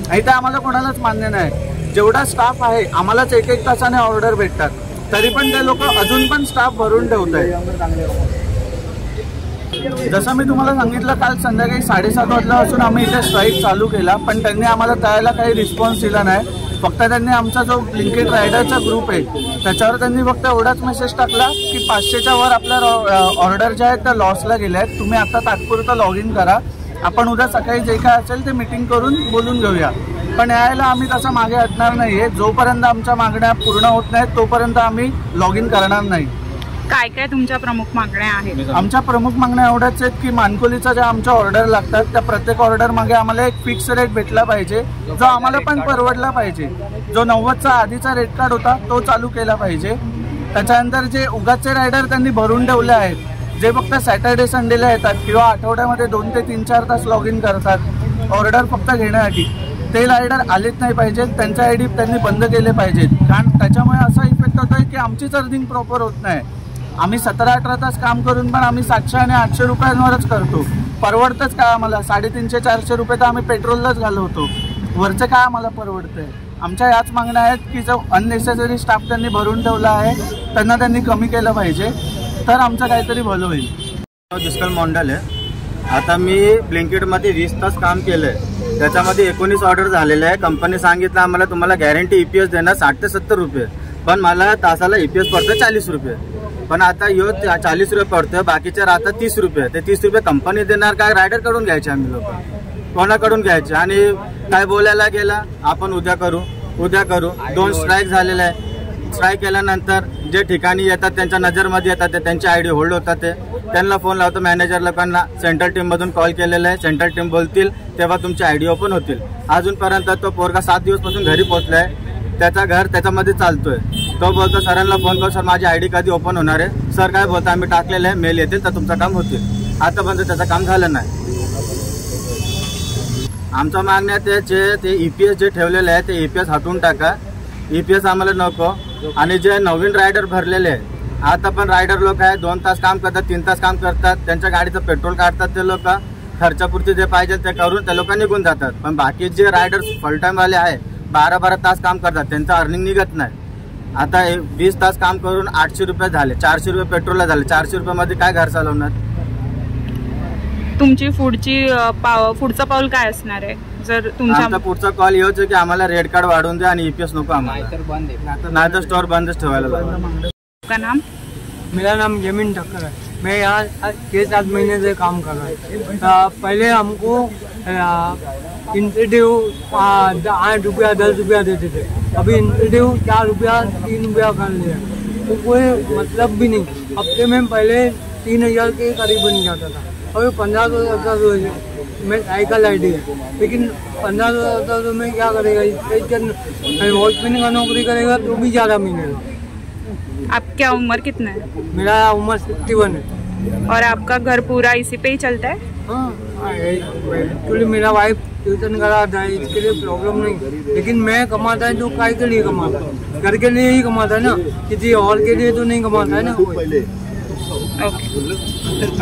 आणि ते आम्हाला कोणालाच मान्य नाही. जेवढा स्टाफ आहे आम्हालाच 1-1 तासाने ऑर्डर भेटतात, तरी पण ते लोक अजून पण स्टाफ भरून ठेवत आहेत. जसं मी तुम्हाला सांगितलं, काल संध्याकाळी 7:30 वाजल्यापासून आम्ही इथे स्ट्राईक चालू केला, पण त्यांनी आम्हाला त्यावेळेला काही रिस्पॉन्स दिला नाही. फक्त त्यांनी आमचा जो ब्लिंकिट रायडरचा ग्रुप आहे त्याच्यावर त्यांनी फक्त एवढाच मेसेज टाकला की 500च्या वर आपल्या ऑर्डर ज्या आहेत त्या लॉसला गेल्या आहेत, तुम्ही आता तात्पुरतं लॉग इन करा, आपण उद्या सकाळी जे काय असेल ते मीटिंग करून बोलून घेऊया. पण यायला आम्ही तसं मागे हटणार नाही आहे. जोपर्यंत आमच्या मागण्या पूर्ण होत नाहीत तोपर्यंत आम्ही लॉग इन करणार नाही. काय काय तुमच्या प्रमुख मागण्या आहेत? आमच्या प्रमुख मागण्या एवढ्याच आहेत की मानकोलीच्या ज्या आमच्या ऑर्डर लागतात त्या प्रत्येक ऑर्डर मागे आम्हाला एक फिक्स रेट भेटला पाहिजे, जो आम्हाला पण परवडला पाहिजे. जो 90चा आधीचा रेट कार्ड होता तो चालू केला पाहिजे. त्याच्यानंतर जे उगाचचे रायडर त्यांनी भरून ठेवले आहेत, जे फक्त सॅटर्डे संडेला येतात किंवा आठवड्यामध्ये 2 ते 3-4 तास लॉग इन करतात ऑर्डर फक्त घेण्यासाठी, ते रायडर आलेच नाही पाहिजेत. त्यांचा ID त्यांनी बंद केले पाहिजेत. कारण त्याच्यामुळे असा इफेक्ट होतो आहे की आमचीच अर्निंग प्रॉपर होत नाही. आम्ही 17-18 तास काम करून पण आम्ही 700 आणि 800 रुपयांवरच करतो. परवडतंच काय आम्हाला? 350-400 रुपये तर आम्ही पेट्रोललाच घालवतो. वरचं काय आम्हाला परवडतंय? आमच्या याच मागण्या आहेत की जो अननेसेसरी स्टाफ त्यांनी भरून ठेवला आहे त्यांना त्यांनी कमी केलं पाहिजे, तर आमचं काहीतरी भलं होईल. जिस्कल मोंडल आहे. आता मी ब्लिंकिटमध्ये 20 तास काम केलं आहे. त्याच्यामध्ये 19 ऑर्डर झालेले आहे. कंपनी सांगितलं आम्हाला तुम्हाला गॅरंटी ईपीएस देणार 60 ते 70 रुपये, पण मला तासाला ईपीएस पडतं 40 रुपये. पण आता यो 40 रुपये पडतं, बाकीचे राहतात 30 रुपये. ते 30 रुपये कंपनी देणार काय रायडरकडून घ्यायचे आम्ही लोक, कोणाकडून घ्यायचे? आणि काय बोलायला गेला आपण उद्या करू 2 स्ट्राईक झालेले आहे. स्ट्राईक केल्यानंतर जे ठिकाणी येतात त्यांच्या नजरमध्ये येतात ते त्यांचे आयडी होल्ड होतात. ते त्यांना फोन लावतो मॅनेजर लोकांना, सेंट्रल टीममधून कॉल केलेला आहे. सेंट्रल टीम बोलतील तेव्हा तुमचे आयडी ओपन होतील. अजूनपर्यंत तो पोरगा 7 दिवसपासून घरी पोहोचलाय, त्याचा घर त्याच्यामध्ये चालतोय. तो बोलतो सरांना फोन करू, सर माझी आयडी कधी ओपन होणार आहे? सर काय बोलतो आम्ही टाकलेलं आहे, मेल येतील तर तुमचं काम होतील. आतापर्यंत त्याचं काम झालं नाही. आमचं मागण्यात ते ईपीएस जे ठेवलेलं आहे ते ईपीएस हटवून टाका. ईपीएस आम्हाला नको. आणि जे नवीन रायडर भरलेले आहे, आता पण रायडर लोक आहे 2 तास काम करतात, 3 तास काम करतात, त्यांच्या गाडीचं पेट्रोल काढतात. ते लोक खर्चापुरती जे पाहिजे ते करून ते लोक निघून जातात. पण बाकी जे रायडर्स फुल टाइम वाले आहे 12-12 तास काम करतात, त्यांचं अर्निंग निघत नाही. आता 20 तास काम करून 800 रुपये झाले, 400 रुपये पेट्रोलला झाले. 400 रुपयामध्ये काय घर चालवणार? तुमची पुढचं पाऊल काय असणार आहे? जर आमचा पुढचा कॉल येऊच की आम्हाला रेड कार्ड वाढवून द्या आणि ईपीएस नको आम्हाला, नाही तर स्टोर बंदच ठेवायला लागेल. का नाम? मेरा नाम जमीन ठक्कर है. मैं यहाँ 6-7 महीने से काम कर रहा हूँ. पहले हमको इंटरव्यू 8 रुपया 10 रुपया देते थे. अभी इंटरव्यू 4 रुपया 3 रुपया कर लिया, तो कोई मतलब भी नहीं. हफ्ते में पहले 3000 के करीब बन जाता था, अभी 1500 का मैं साइकिल आईडी है, लेकिन 1500 में क्या करेगा? वॉचमैन का नौकरी करेगा तो भी ज़्यादा मिलेगा. आपकी उम्र कितना है? मेरा उम्र 61 है. और आपका घर पूरा इसी पे ही चलता है? हाँ, एक्चुअली मेरा वाइफ ट्यूशन कराता है, इसके लिए प्रॉब्लम नहीं. लेकिन मैं कमाता है तो काय के लिए कमाता है? घर के लिए ही कमाता है ना, किसी और के लिए तो नहीं कमाता है ना. ओके.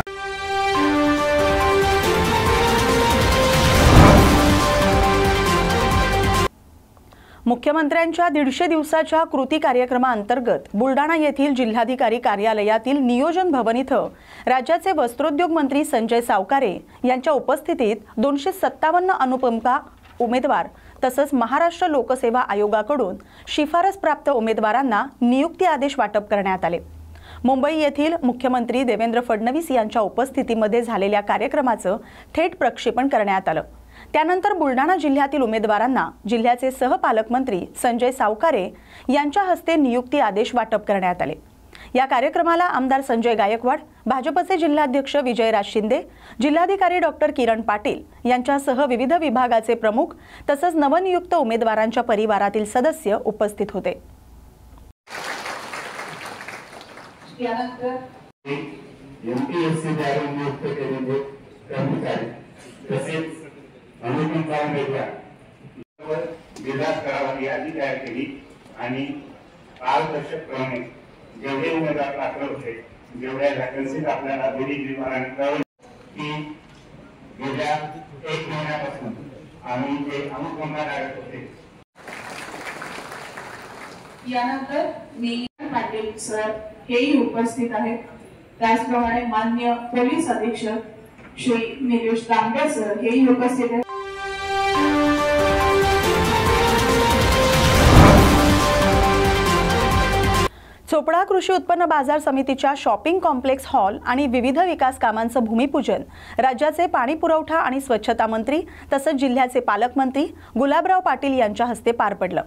मुख्यमंत्र्यांच्या 150 दिवसाच्या कृती कार्यक्रमाअंतर्गत बुलडाणा येथील जिल्हाधिकारी कार्यालयातील नियोजन भवन इथं राज्याचे वस्त्रोद्योग मंत्री संजय सावकारे यांच्या उपस्थितीत 257 अनुपंपा उमेदवार तसंच महाराष्ट्र लोकसेवा आयोगाकडून शिफारस प्राप्त उमेदवारांना नियुक्ती आदेश वाटप करण्यात आले. मुंबई येथील मुख्यमंत्री देवेंद्र फडणवीस यांच्या उपस्थितीमध्ये झालेल्या कार्यक्रमाचं थेट प्रक्षेपण करण्यात आलं. त्यानंतर बुलडाणा जिल्ह्यातील उमेदवारांना जिल्ह्याचे सहपालकमंत्री संजय सावकारे यांच्या हस्ते नियुक्ती आदेश वाटप करण्यात आले. या कार्यक्रमाला आमदार संजय गायकवाड, भाजपचे जिल्हाध्यक्ष विजयराज शिंदे, जिल्हाधिकारी डॉक्टर किरण पाटील यांच्यासह विविध विभागाचे प्रमुख तसंच नवनियुक्त उमेदवारांच्या परिवारातील सदस्य उपस्थित होते. विकास करावा यादी तयार केली आणि पारदर्शकपणे जेवढे उमेदवार दाखल होते जेवढ्या वॅकन्सीज आपल्याला विभागाने कळवली की गेल्या 1 महिन्यापासून आम्ही जे अनुकंपा काढत होते. यानंतर नितीन पाटील सर हेही उपस्थित आहेत. त्याचप्रमाणे माननीय पोलीस अधीक्षक श्री निलेश तांबे सर हेही उपस्थित आहेत. चोपडा कृषी उत्पन्न बाजार समितीच्या शॉपिंग कॉम्प्लेक्स हॉल आणि विविध विकास कामांचं भूमिपूजन राज्याचे पाणी पुरवठा आणि स्वच्छता मंत्री तसंच जिल्ह्याचे पालकमंत्री गुलाबराव पाटील यांच्या हस्ते पार पडलं.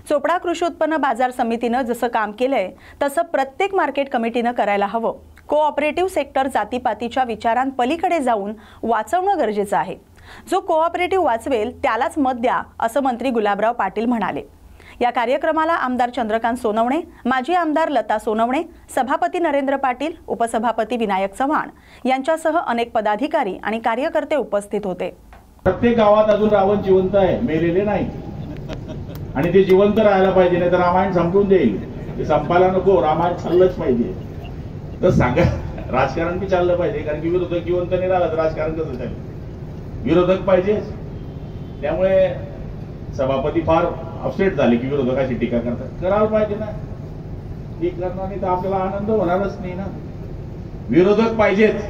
चोपडा कृषी उत्पन्न बाजार समितीनं जसं काम केलंय तसं प्रत्येक मार्केट कमिटीनं करायला हवं. कोऑपरेटिव्ह सेक्टर जातीपातीच्या विचारांपलीकडे जाऊन वाचवणं गरजेचं आहे. जो कोऑपरेटिव्ह वाचवेल त्यालाच मत द्या असं मंत्री गुलाबराव पाटील म्हणाले. या कार्यक्रमाला आमदार चंद्रकांत सोनवणे, माजी आमदार लता सोनवणे, सभापती नरेंद्र पाटील, उपसभापती विनायक चव्हाण यांच्यासह अनेक पदाधिकारी आणि कार्यकर्ते उपस्थित होते. प्रत्येक गावात अजून रावण जिवंत आहे, मेलेले नाही आणि ते जिवंत राहायला पाहिजे, नाही तर रामायण संपून जाईल. ते संपायला नको, रामायण चाललंच पाहिजे. तर सांगा राजकारण बी चाललं पाहिजे, कारण की विरोधक जिवंत नाही राहिला तर राजकारण कसं चालेल? विरोधक पाहिजे. त्यामुळे सभापती फार अपसेट झाले की विरोधकाची टीका करतात. करायला पाहिजे ना, ती करणार नाही तर आपल्याला आनंद होणारच नाही ना. विरोधक पाहिजेच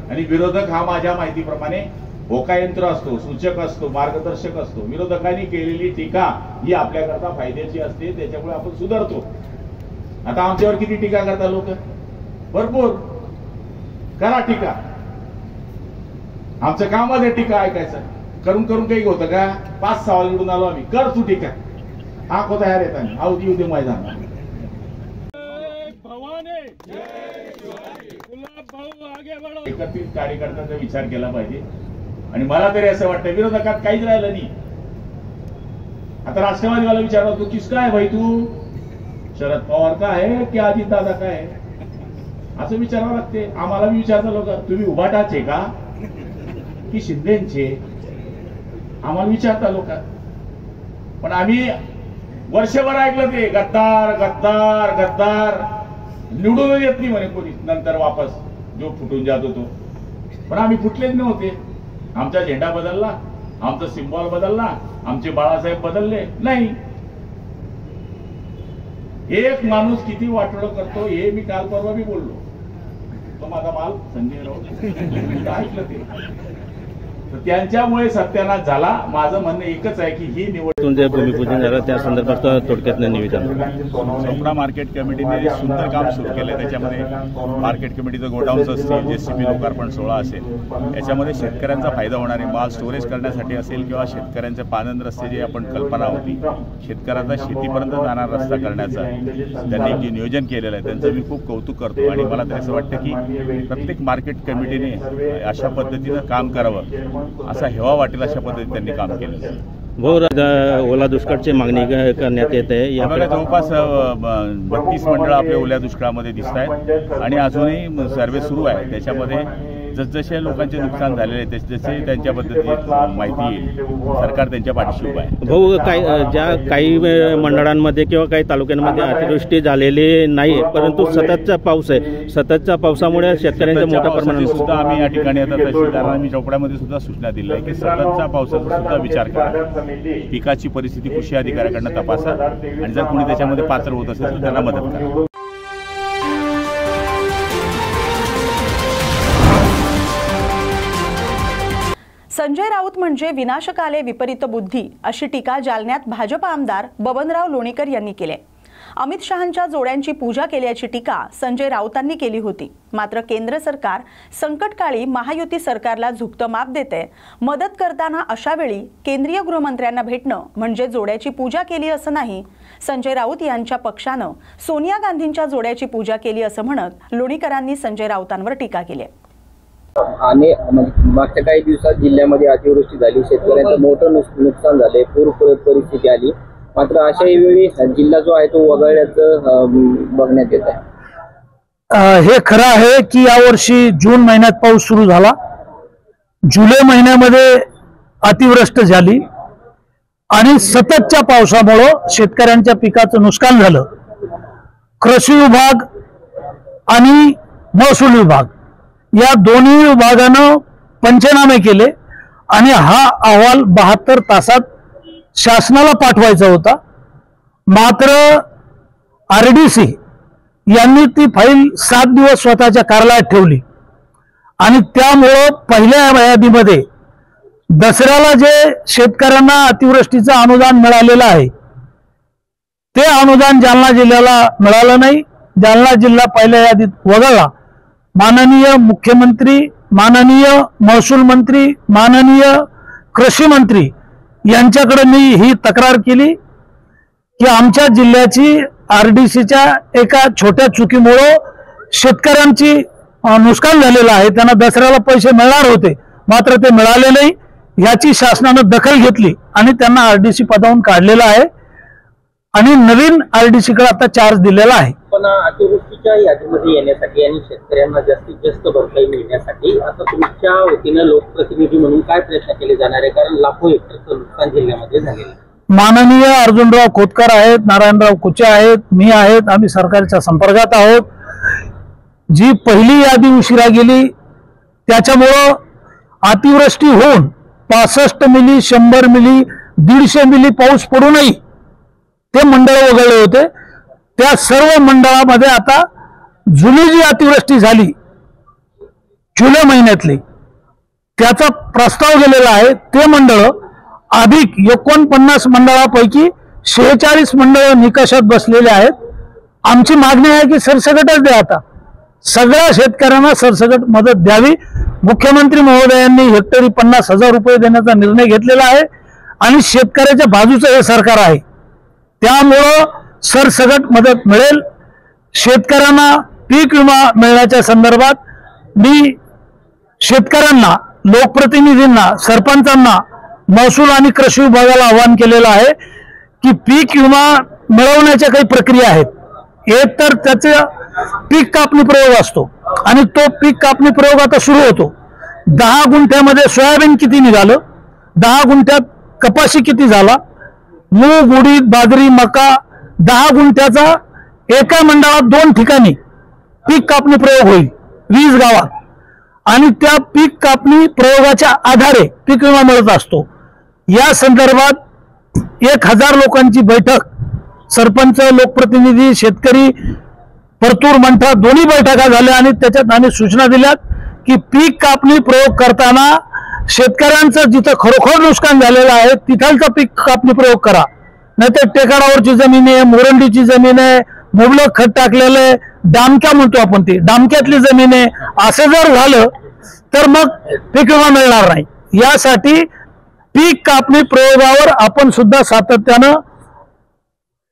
आणि विरोधक हा माझ्या माहितीप्रमाणे होकायंत्र असतो, सूचक असतो, मार्गदर्शक असतो. विरोधकांनी केलेली टीका ही आपल्याकरता फायद्याची असते, त्याच्यामुळे आपण सुधारतो. आता आमच्यावर किती टीका करतात लोक? भरपूर करा टीका. आमचं कामच आहे टीका ऐकायचं. करून करून काही होतं का? 5 सवाल निवडून आलो आम्ही, कर तू टीका. हा को तयार येत आम्ही आऊ देऊ दे मैदान. एकत्रित कार्यकर्त्यांचा विचार केला पाहिजे. आणि मला तरी असं वाटतं विरोधकात काहीच राहिलं नाही. आता राष्ट्रवादीवाला विचारला, तू किसका आहे भाई? तू शरद पवार का आहे की अजितदादा का आहे असं विचारावं लागते. आम्हाला मी विचारतो लोक, तुम्ही उभाटाचे का की शिंदेचे? आम्हाला विचारता लोक. पण आम्ही वर्षभर ऐकलं ते गद्दार गद्दार गद्दार. निवडून येत नाही म्हणे कोणी. नंतर वापस जो फुटून जात होतो. पण आम्ही फुटलेच नव्हते. आमचा झेंडा बदलला, आमचा सिम्बॉल बदलला, आमचे बाळासाहेब बदलले नाही. एक माणूस किती वाटोळं करतो हे मी काल परवा बी बोललो. तो माझा माल संजय राऊत ऐकलं ते. तर त्यांच्यामुळे सत्यानाश झाला. माझं म्हणणं एकच आहे की ही निवड तुमचे भूमिपूजन झालं त्या संदर्भात थोडक्यात निवेदन. चोपडा मार्केट कमिटीने सुंदर काम सुरू केलं. त्याच्यामध्ये मार्केट कमिटीचं गोडाऊन्स असतील, जेसीबी लोकार्पण सोहळा असेल, याच्यामध्ये शेतकऱ्यांचा फायदा होणारे माल स्टोरेज करण्यासाठी असेल किंवा शेतकऱ्यांचे पानंद रस्ते जी आपण कल्पना होती शेतकऱ्यांचा शेतीपर्यंत जाणारा रस्ता करण्याचं त्यांनी जे नियोजन केलेलं आहे त्यांचं मी खूप कौतुक करतो. आणि मला तरी असं वाटतं की प्रत्येक मार्केट कमिटीने अशा पद्धतीनं काम करावं, असा हेवा वाटेल अशा पद्धतीने त्यांनी काम केलं. ओला दुष्काळची मागणी करण्यात येते. यामध्ये जवळपास 32 मंडळं आपल्या ओल्या दुष्काळामध्ये दिसत आहेत आणि अजूनही सर्वे सुरू आहे. त्याच्यामध्ये जसजसे लोकांचे नुकसान झालेले आहे तसजसे त्यांच्या पद्धतीत माहिती येईल. सरकार त्यांच्या पाठीशी उभं आहे. भाऊ, ज्या काही मंडळांमध्ये किंवा काही तालुक्यांमध्ये अतिवृष्टी झालेली नाही, परंतु सततचा पाऊस आहे. सततच्या पावसामुळे शेतकऱ्यांच्या मोठ्या प्रमाणात सुद्धा आम्ही या ठिकाणी आता तहसीलदारांना मी चौपड्यामध्ये सुद्धा सूचना दिली आहे की सततच्या पावसाचा सुद्धा विचार करा. पिकाची परिस्थिती कृषी अधिकाऱ्याकडनं तपासा आणि जर कोणी त्याच्यामध्ये पात्र होत असेल तर त्यांना मदत करा. संजय राऊत म्हणजे विनाशकाले विपरीत बुद्धी अशी टीका जालन्यात भाजप आमदार बबनराव लोणीकर यांनी केली. अमित शहांच्या जोड्यांची पूजा केल्याची टीका संजय राऊतांनी केली होती. मात्र केंद्र सरकार संकटकाळी महायुती सरकारला झुकतं माप देते. मदत करताना अशा वेळी केंद्रीय गृहमंत्र्यांना भेटणं म्हणजे जोड्याची पूजा केली असं नाही. संजय राऊत यांच्या पक्षानं सोनिया गांधींच्या जोड्याची पूजा केली असं म्हणत लोणीकरांनी संजय राऊतांवर टीका केली. आणि मागच्या काही दिवसात जिल्ह्यामध्ये अतिवृष्टी झाली, शेतकऱ्यांचं मोठं नुकसान झाले, पूर परिस्थिती आली. मात्र अशाही वेळी जिल्हा जो आहे तो वगळल्याचं बघण्यात येत आहे. हे खरं आहे की यावर्षी जून महिन्यात पाऊस सुरू झाला, जुलै महिन्यामध्ये अतिवृष्टी झाली आणि सततच्या पावसामुळं शेतकऱ्यांच्या पिकाचं नुकसान झालं. कृषी विभाग आणि महसूल विभाग या दोन्ही विभागानं पंचनामे केले आणि हा अहवाल 72 तासात शासनाला पाठवायचा होता. मात्र RDC यांनी ती फाईल 7 दिवस स्वतःच्या कार्यालयात ठेवली आणि त्यामुळं पहिल्या यादीमध्ये दसऱ्याला जे शेतकऱ्यांना अतिवृष्टीचं अनुदान मिळालेलं आहे ते अनुदान जालना जिल्ह्याला मिळालं नाही. जालना जिल्हा पहिल्या यादीत वगळला. माननीय मुख्यमंत्री, माननीय महसूल मंत्री, माननीय कृषी मंत्री यांच्याकडे मी ही तक्रार केली की आमच्या जिल्ह्याची RDCच्या एका छोट्या चुकीमुळे शेतकऱ्यांची नुकसान झालेलं आहे. त्यांना दसऱ्याला पैसे मिळणार होते मात्र ते मिळाले नाही. याची शासनानं दखल घेतली आणि त्यांना RDC पदावरून काढलेलं आहे आणि नवीन RDCकडे आता चार्ज दिलेला आहे. पण अतिवृष्टीच्या यादीमध्ये येण्यासाठी आणि शेतकऱ्यांना जास्तीत जास्त भरपाई मिळण्यासाठी आता तुमच्या वतीनं लोकप्रतिनिधी म्हणून काय प्रयत्न केले जाणार आहे? कारण लाखो हेक्टरचं नुकसान जिल्ह्यामध्ये झालेलं आहे. माननीय अर्जुनराव खोतकर आहेत, नारायणराव कुचे आहेत, मी आहेत, आम्ही सरकारच्या संपर्कात आहोत. जी पहिली यादी उशिरा गेली त्याच्यामुळं अतिवृष्टी होऊन 65 मिली, 100 मिली, 150 मिली पाऊस पडूनही ते मंडळ वगळले होते. त्या सर्व मंडळामध्ये आता जुनी जी अतिवृष्टी झाली जुलै महिन्यातली त्याचा प्रस्ताव गेलेला आहे। ते मंडळ अधिक 49 मंडळापैकी 46 मंडळ निकषात बसलेले आहेत। आमची मागणी आहे की सरसकटच द्या, आता सगळ्या शेतकऱ्यांना सरसकट मदत द्यावी। मुख्यमंत्री महोदयांनी हेक्टरी 50,000 रुपये देण्याचा निर्णय घेतलेला आहे आणि शेतकऱ्याच्या बाजूचं हे सरकार आहे, त्यामुळं सरसकट मदत मिळेल। शेतकऱ्यांना पीक विमा मिळण्याच्या संदर्भात मी शेतकऱ्यांना, लोकप्रतिनिधींना, सरपंचांना, महसूल आणि कृषी विभागाला आवाहन केलेलं आहे की पीक विमा मिळवण्याच्या काही प्रक्रिया आहेत। एक तर त्याचे पीक कापणी प्रयोग असतो आणि तो पीक कापणी प्रयोग आता सुरू होतो। 10 गुंठ्यामध्ये सोयाबीन किती निघालं, 10 गुंठ्यात कपाशी किती झाला, मूग, उडीद, बाजरी, मका 10 गुंठ्याचा एका मंडळात 2 ठिकाणी पीक कापणी प्रयोग होईल 20 गावात आणि त्या पीक कापणी प्रयोगाच्या आधारे पीक विमा मिळत असतो। या संदर्भात 1000 लोकांची बैठक, सरपंच, लोकप्रतिनिधी, शेतकरी, परतूर, मंठा दोन्ही बैठका झाल्या आणि त्याच्यात आम्ही सूचना दिल्यात की पीक कापणी प्रयोग करताना शेतकऱ्यांचं जिथं खरोखर नुकसान झालेलं आहे तिथलचा पीक कापणी प्रयोग करा, नाहीतर टेकाडावरची जमीन आहे, मोरंडीची जमीन आहे, मुबलक खत टाकलेलं आहे, डामक्या म्हणतो आपण, ती डामक्यातली जमीन आहे, असं जर झालं तर मग पीक विमा मिळणार नाही। यासाठी पीक कापणी प्रयोगावर आपण सुद्धा सातत्यानं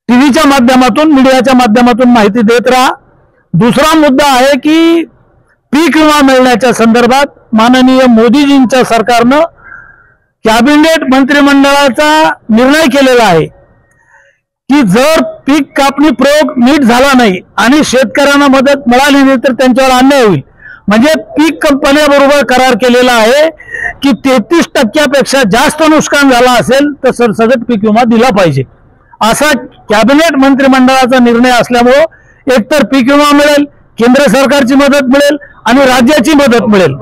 टीव्हीच्या माध्यमातून, मीडियाच्या माध्यमातून माहिती देत राहा। दुसरा मुद्दा आहे की पीक विमा मिळण्याच्या संदर्भात माननीय मोदीजींच्या सरकारनं कॅबिनेट मंत्रिमंडळाचा निर्णय केलेला आहे की जर पीक कापणी प्रयोग नीट झाला नाही आणि शेतकऱ्यांना मदत मिळाली नाही तर त्यांच्यावर अन्याय होईल। म्हणजे पीक कंपन्यांबरोबर करार केलेला आहे की 33% जास्त नुकसान झाला असेल तर सरसकट पीक विमा दिला पाहिजे, असा कॅबिनेट मंत्रिमंडळाचा निर्णय असल्यामुळे एकतर पीक विमा मिळेल, केंद्र सरकारची मदत मिळेल आणि राज्याची मदत मिळेल।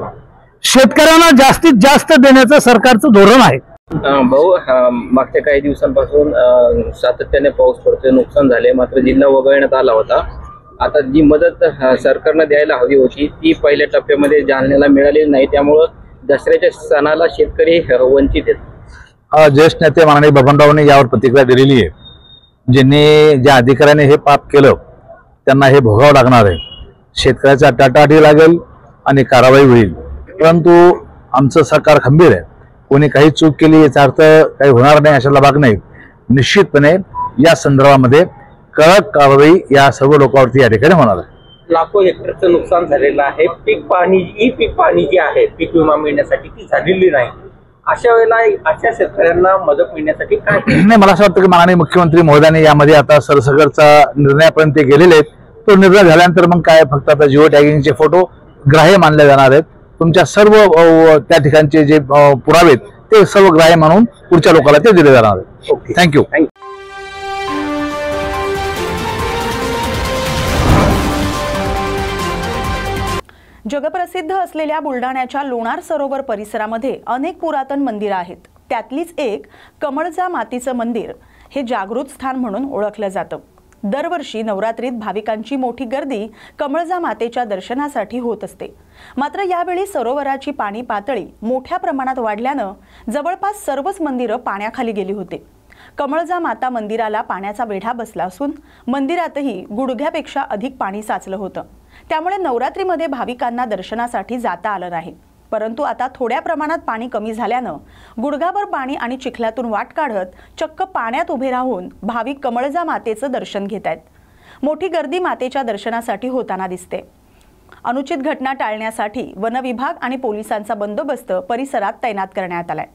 शेतकऱ्यांना जास्तीत जास्त देण्याचं सरकारचं धोरण आहे। भाऊ, मागच्या काही दिवसांपासून सातत्याने पाऊस पडतोय, नुकसान झाले, मात्र जिल्हा वगळण्यात आला होता। आता जी मदत सरकारनं द्यायला हवी होती ती पहिल्या टप्प्यामध्ये जालन्याला मिळालेली नाही, त्यामुळं दसऱ्याच्या सणाला शेतकरी वंचित आहेत। ज्येष्ठ नेते माननीय बबनरावने यावर प्रतिक्रिया दिलेली आहे। ज्या अधिकाऱ्याने हे पाप केलं त्यांना हे भोगावं लागणार आहे। शेतकऱ्याचा टाटाटी लागेल आणि कारवाई होईल, परंतु आमचं सरकार खंबीर आहे। कोणी काही चूक केली याचा अर्थ काही होणार नाही अशाला भाग नाही। निश्चितपणे या संदर्भामध्ये कडक कारवाई या सर्व लोकांवरती या ठिकाणी होणार आहे। लाखो हेक्टरचं नुकसान झालेलं आहे, पीक पाणी जी आहे पीक विमा मिळण्यासाठी ती झालेली नाही। अशा वेळेला अशा शेतकऱ्यांना मदत मिळण्यासाठी काय नाही, मला असं वाटतं की माननीय मुख्यमंत्री महोदयांनी यामध्ये आता सरसकटचा निर्णयापर्यंत गेलेले आहेत। तो निर्णय झाल्यानंतर मग काय फक्त आता जिओ टॅगिंगचे फोटो ग्राह्य मानले जाणार आहेत। तुमच्या सर्व त्या ठिकाणचे जे पुरावे आहेत ते सर्व ग्राह्य मानून पुढच्या लोकांना ते दिले जाणार आहेत। Okay, thank you. जगप्रसिद्ध असलेल्या बुलढाण्याच्या लोणार सरोवर परिसरामध्ये अनेक पुरातन मंदिरं आहेत। त्यातलीच एक कमळजा मातीचं मंदिर हे जागृत स्थान म्हणून ओळखलं जातं। दरवर्षी नवरात्रीत भाविकांची मोठी गर्दी कमळजा मातेच्या दर्शनासाठी होत असते। मात्र यावेळी सरोवराची पाणी पातळी मोठ्या प्रमाणात वाढल्यानं जवळपास सर्वच मंदिरं पाण्याखाली गेली होती। कमळजा माता मंदिराला पाण्याचा वेढा बसला असून मंदिरातही गुडघ्यापेक्षा अधिक पाणी साचलं होतं। त्यामुळे नवरात्रीमध्ये भाविकांना दर्शनासाठी जाता आलं नाही। परंतु आता थोड्या प्रमाणात पाणी कमी झाल्यानं गुडघाभर पाणी आणि चिखलातून वाट काढत चक्क पाण्यात उभे राहून भाविक कमळजा मातेचं दर्शन घेत आहेत। मोठी गर्दी मातेच्या दर्शनासाठी होताना दिसते। अनुचित घटना टाळण्यासाठी वन विभाग आणि पोलिसांचा बंदोबस्त परिसरात तैनात करण्यात आलाय।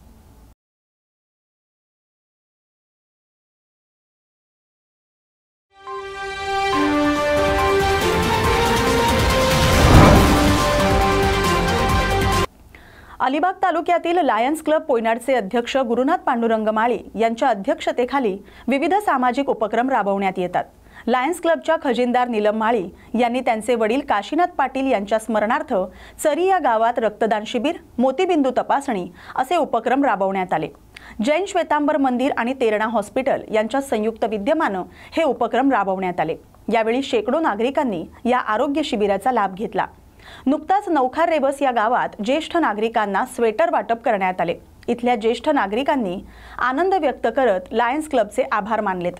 अलिबाग तालुक्यातील लायन्स क्लब पोयनाडचे अध्यक्ष गुरुनाथ पांडुरंग माळी यांच्या अध्यक्षतेखाली विविध सामाजिक उपक्रम राबवण्यात येतात। लायन्स क्लबच्या खजिनदार नीलम माळी यांनी त्यांचे वडील काशीनाथ पाटील यांच्या स्मरणार्थ चरी या गावात रक्तदान शिबिर, मोतीबिंदू तपासणी असे उपक्रम राबवण्यात आले। जैन श्वेतांबर मंदिर आणि तेरणा हॉस्पिटल यांच्या संयुक्त विद्यमाने हे उपक्रम राबवण्यात आले। यावेळी शेकडो नागरिकांनी या आरोग्य शिबिराचा लाभ घेतला। नुकताच नौखार रेबस या गावात ज्येष्ठ नागरिकांना स्वेटर वाटप करण्यात आले। इथल्या ज्येष्ठ नागरिकांनी आनंद व्यक्त करत लायन्स क्लबचे आभार मानलेत।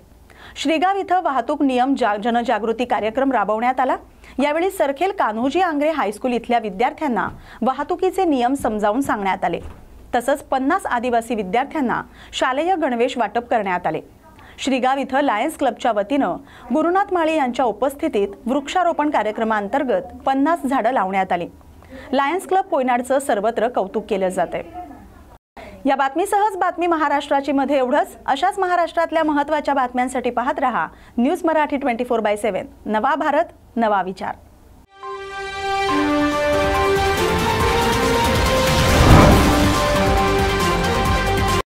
श्रीगाव इथं वाहतूक नियम जनजागृती कार्यक्रम राबवण्यात आला। यावेळी सरखेल कान्होजी आंग्रे हायस्कूल इथल्या विद्यार्थ्यांना वाहतुकीचे नियम समजावून सांगण्यात आले। तसंच 50 आदिवासी विद्यार्थ्यांना शालेय गणवेश वाटप करण्यात आले। श्रीगाव इथं लायन्स क्लबच्या वतीनं गुरुनाथ माळी यांच्या उपस्थितीत वृक्षारोपण कार्यक्रमांतर्गत 50 झाडं लावण्यात आली। लायन्स क्लब कोयनाडचं सर्वत्र कौतुक केलं जातंय। या बातमीसहच बातमी महाराष्ट्राची मध्ये एवढंच। अशाच महाराष्ट्रातल्या महत्त्वाच्या बातम्यांसाठी पाहत रहा न्यूज मराठी 24/7। नवा भारत नवा विचार।